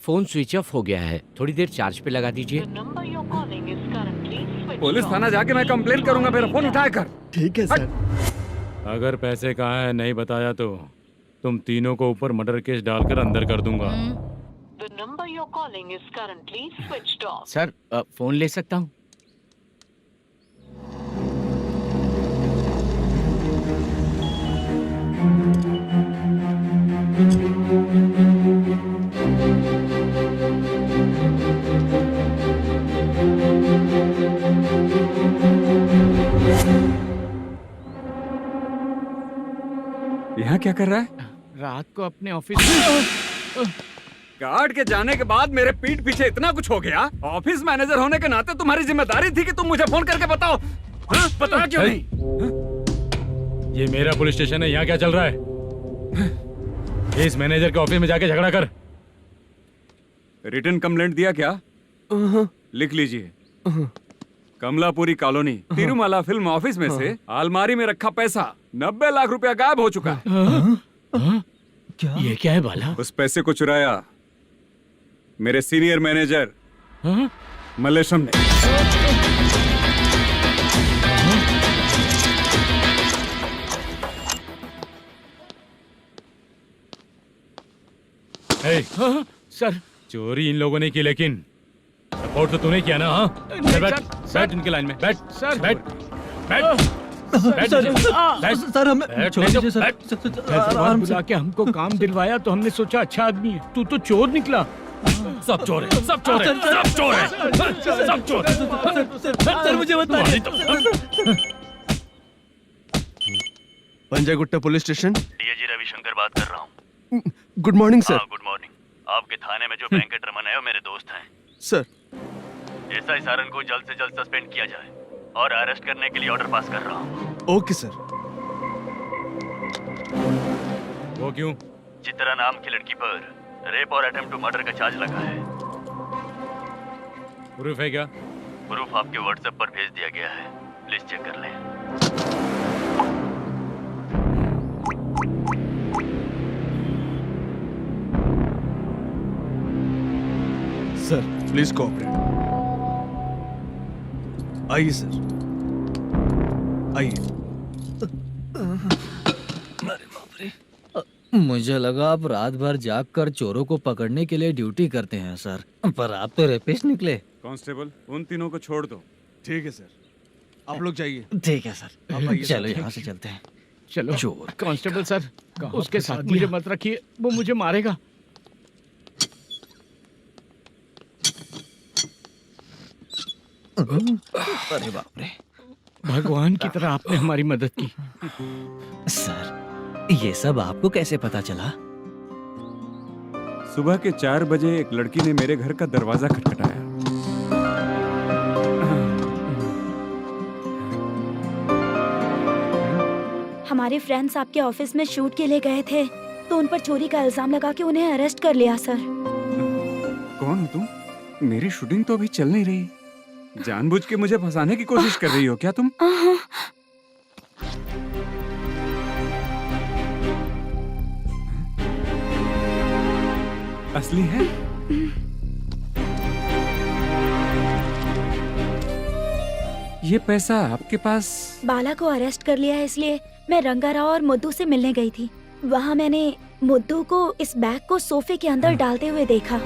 फोन स्विच ऑफ हो गया है, थोड़ी देर चार्ज पे लगा दीजिए। पुलिस थाना जाके मैं कंप्लेन करूंगा, मेरा फोन उठाया कर। ठीक है सर। अगर पैसे कहाँ है नहीं बताया तो तुम तीनों को ऊपर मर्डर केस डालकर अंदर कर दूंगा। सर फोन ले सकता हूँ? यहाँ क्या कर रहा है? रात को अपने ऑफिस गार्ड के जाने के बाद मेरे पीठ पीछे इतना कुछ हो गया। ऑफिस मैनेजर होने के नाते तुम्हारी जिम्मेदारी थी कि तुम मुझे फोन करके बताओ। हाँ? पता क्यों नहीं? ये मेरा पुलिस स्टेशन है, यहाँ क्या चल रहा है? इस मैनेजर के ऑफिस में जाके झगड़ा कर। रिटन कंप्लेंट दिया क्या? लिख लीजिए। Kamalapuri colony, Tirumala film office में से अलमारी में रखा पैसा 90 लाख रुपया गायब हो चुका है। क्या? ये क्या है बाला? उस पैसे को चुराया मेरे सीनियर मैनेजर मल्लेशम ने। सर, चोरी इन लोगों ने की, लेकिन सपोर्ट तो तूने किया ना? हाँ, बैठ इनके लाइन में, बैठ सर, बैठ सर हमें छोड़ दीजिए सर। आराम से आके हमको काम दिलवाया तो हमने सोचा अच्छा आदमी है। तू तो चोर निकला। सब चोर है, सब चोर है, सब चोर है, सब चोर है। सर मुझे बताइए। Panjagutta police station, DIG Ravishankar बात कर रहा हूँ। Good morning sir. Good morning. आपके थाने में जो वेंकट रमन है वो मेरे दोस्त हैं। सर, एसआई सारन को जल्द से जल्द सस्पेंड किया जाए और अरेस्ट करने के लिए ऑर्डर पास कर रहा हूँ। Okay sir. वो क्यों? चित्रा नाम की लड़की पर रेप और अटेम्प्ट टू मर्डर का चार्ज लगा है। प्रूफ है क्या? प्रूफ आपके व्हाट्सएप पर भेज दिया गया है, प्लीज चेक कर लें। Sir please cooperate. आइए सर, आइए। मुझे लगा आप रात भर जाग कर चोरों को पकड़ने के लिए ड्यूटी करते हैं सर, पर आप तो रेपिस्ट निकले। कांस्टेबल, उन तीनों को छोड़ दो। ठीक है सर, आप लोग जाइए। ठीक है सर, आप आइए चलो सर। यहाँ से चलते हैं। चलो चोर कांस्टेबल सर, उसके साथ मुझे मत रखिए, वो मुझे मारेगा। अरे बाप रे, भगवान की तरह आपने हमारी मदद की। सर ये सब आपको कैसे पता चला? सुबह के 4 बजे एक लड़की ने मेरे घर का दरवाजा खटखटाया। हमारे फ्रेंड्स आपके ऑफिस में शूट के लिए गए थे, तो उन पर चोरी का इल्जाम लगा के उन्हें अरेस्ट कर लिया सर। कौन हो तुम? मेरी शूटिंग तो अभी चल नहीं रही। जानबूझ के मुझे फंसाने की कोशिश कर रही हो क्या तुम? असली है? ये पैसा आपके पास? बाला को अरेस्ट कर लिया है, इसलिए मैं रंगाराव और मुद्दू से मिलने गई थी। वहाँ मैंने मुद्दू को इस बैग को सोफे के अंदर डालते हुए देखा।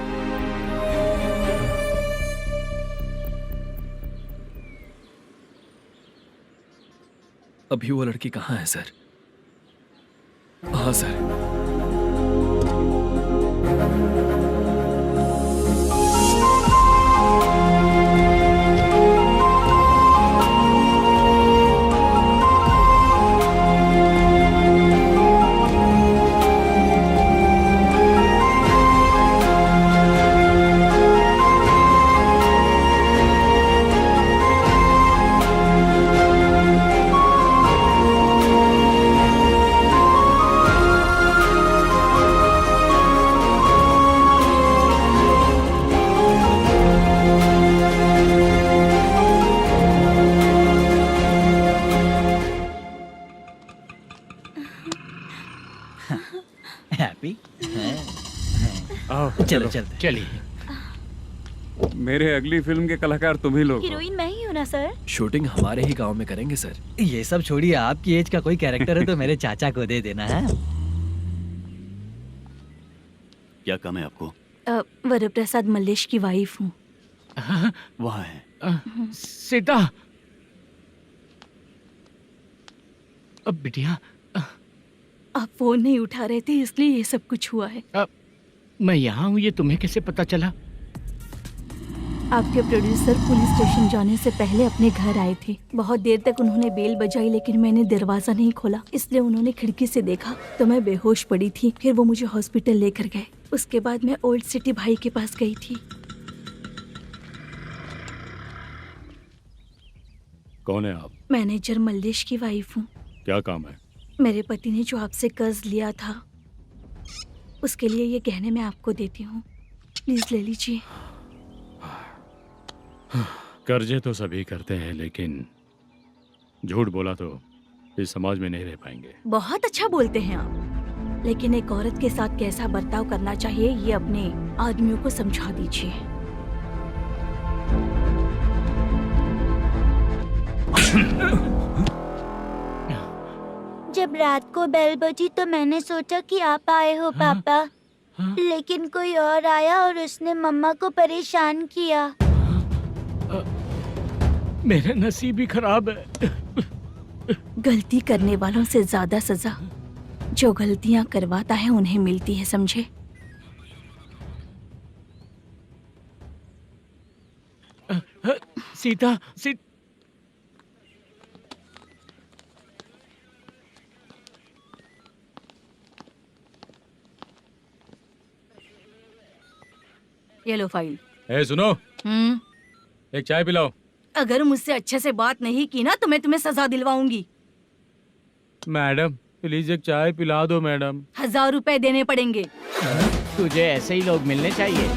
अभी वो लड़की कहाँ है सर? हाँ सर। हैप्पी? चलो चलते। चलिए। मेरे अगली फिल्म के कलाकार तुम ही लोग हो। हीरोइन मैं ही हूँ ना सर। शूटिंग हमारे ही गांव में करेंगे सर। ये सब छोड़िए, आपकी एज का कोई कैरेक्टर है तो मेरे चाचा को दे देना है। क्या काम है आपको? वरप्रसाद मल्लेश की वाइफ हूँ। वहाँ है। सीता, अब बिटिया, आप फोन नहीं उठा रहे थे इसलिए ये सब कुछ हुआ है। मैं यहाँ हूँ, ये तुम्हें कैसे पता चला? आपके प्रोड्यूसर पुलिस स्टेशन जाने से पहले अपने घर आए थे। बहुत देर तक उन्होंने बेल बजाई लेकिन मैंने दरवाजा नहीं खोला, इसलिए उन्होंने खिड़की से देखा तो मैं बेहोश पड़ी थी। फिर वो मुझे हॉस्पिटल लेकर गए। उसके बाद मैं ओल्ड सिटी भाई के पास गई थी। कौन है आप? मैनेजर मल्लेश की वाइफ हूँ। क्या काम है? मेरे पति ने जो आपसे कर्ज लिया था उसके लिए ये गहने मैं आपको देती हूँ, प्लीज ले लीजिए। कर्जे तो सभी करते हैं, लेकिन झूठ बोला तो इस समाज में नहीं रह पाएंगे। बहुत अच्छा बोलते हैं आप, लेकिन एक औरत के साथ कैसा बर्ताव करना चाहिए ये अपने आदमियों को समझा दीजिए। जब रात को बेल बजी तो मैंने सोचा कि आप आए हो पापा, लेकिन कोई और आया और उसने मम्मा को परेशान किया। मेरा नसीब ही खराब है। गलती करने वालों से ज्यादा सजा जो गलतियां करवाता है उन्हें मिलती है, समझे? सीता, ये लो फाइल। ए सुनो, एक चाय पिलाओ। अगर मुझसे अच्छे से बात नहीं की ना तो मैं तुम्हें सजा दिलवाऊंगी। मैडम प्लीज एक चाय पिला दो मैडम। 1000 रुपए देने पड़ेंगे। तुझे ऐसे ही लोग मिलने चाहिए।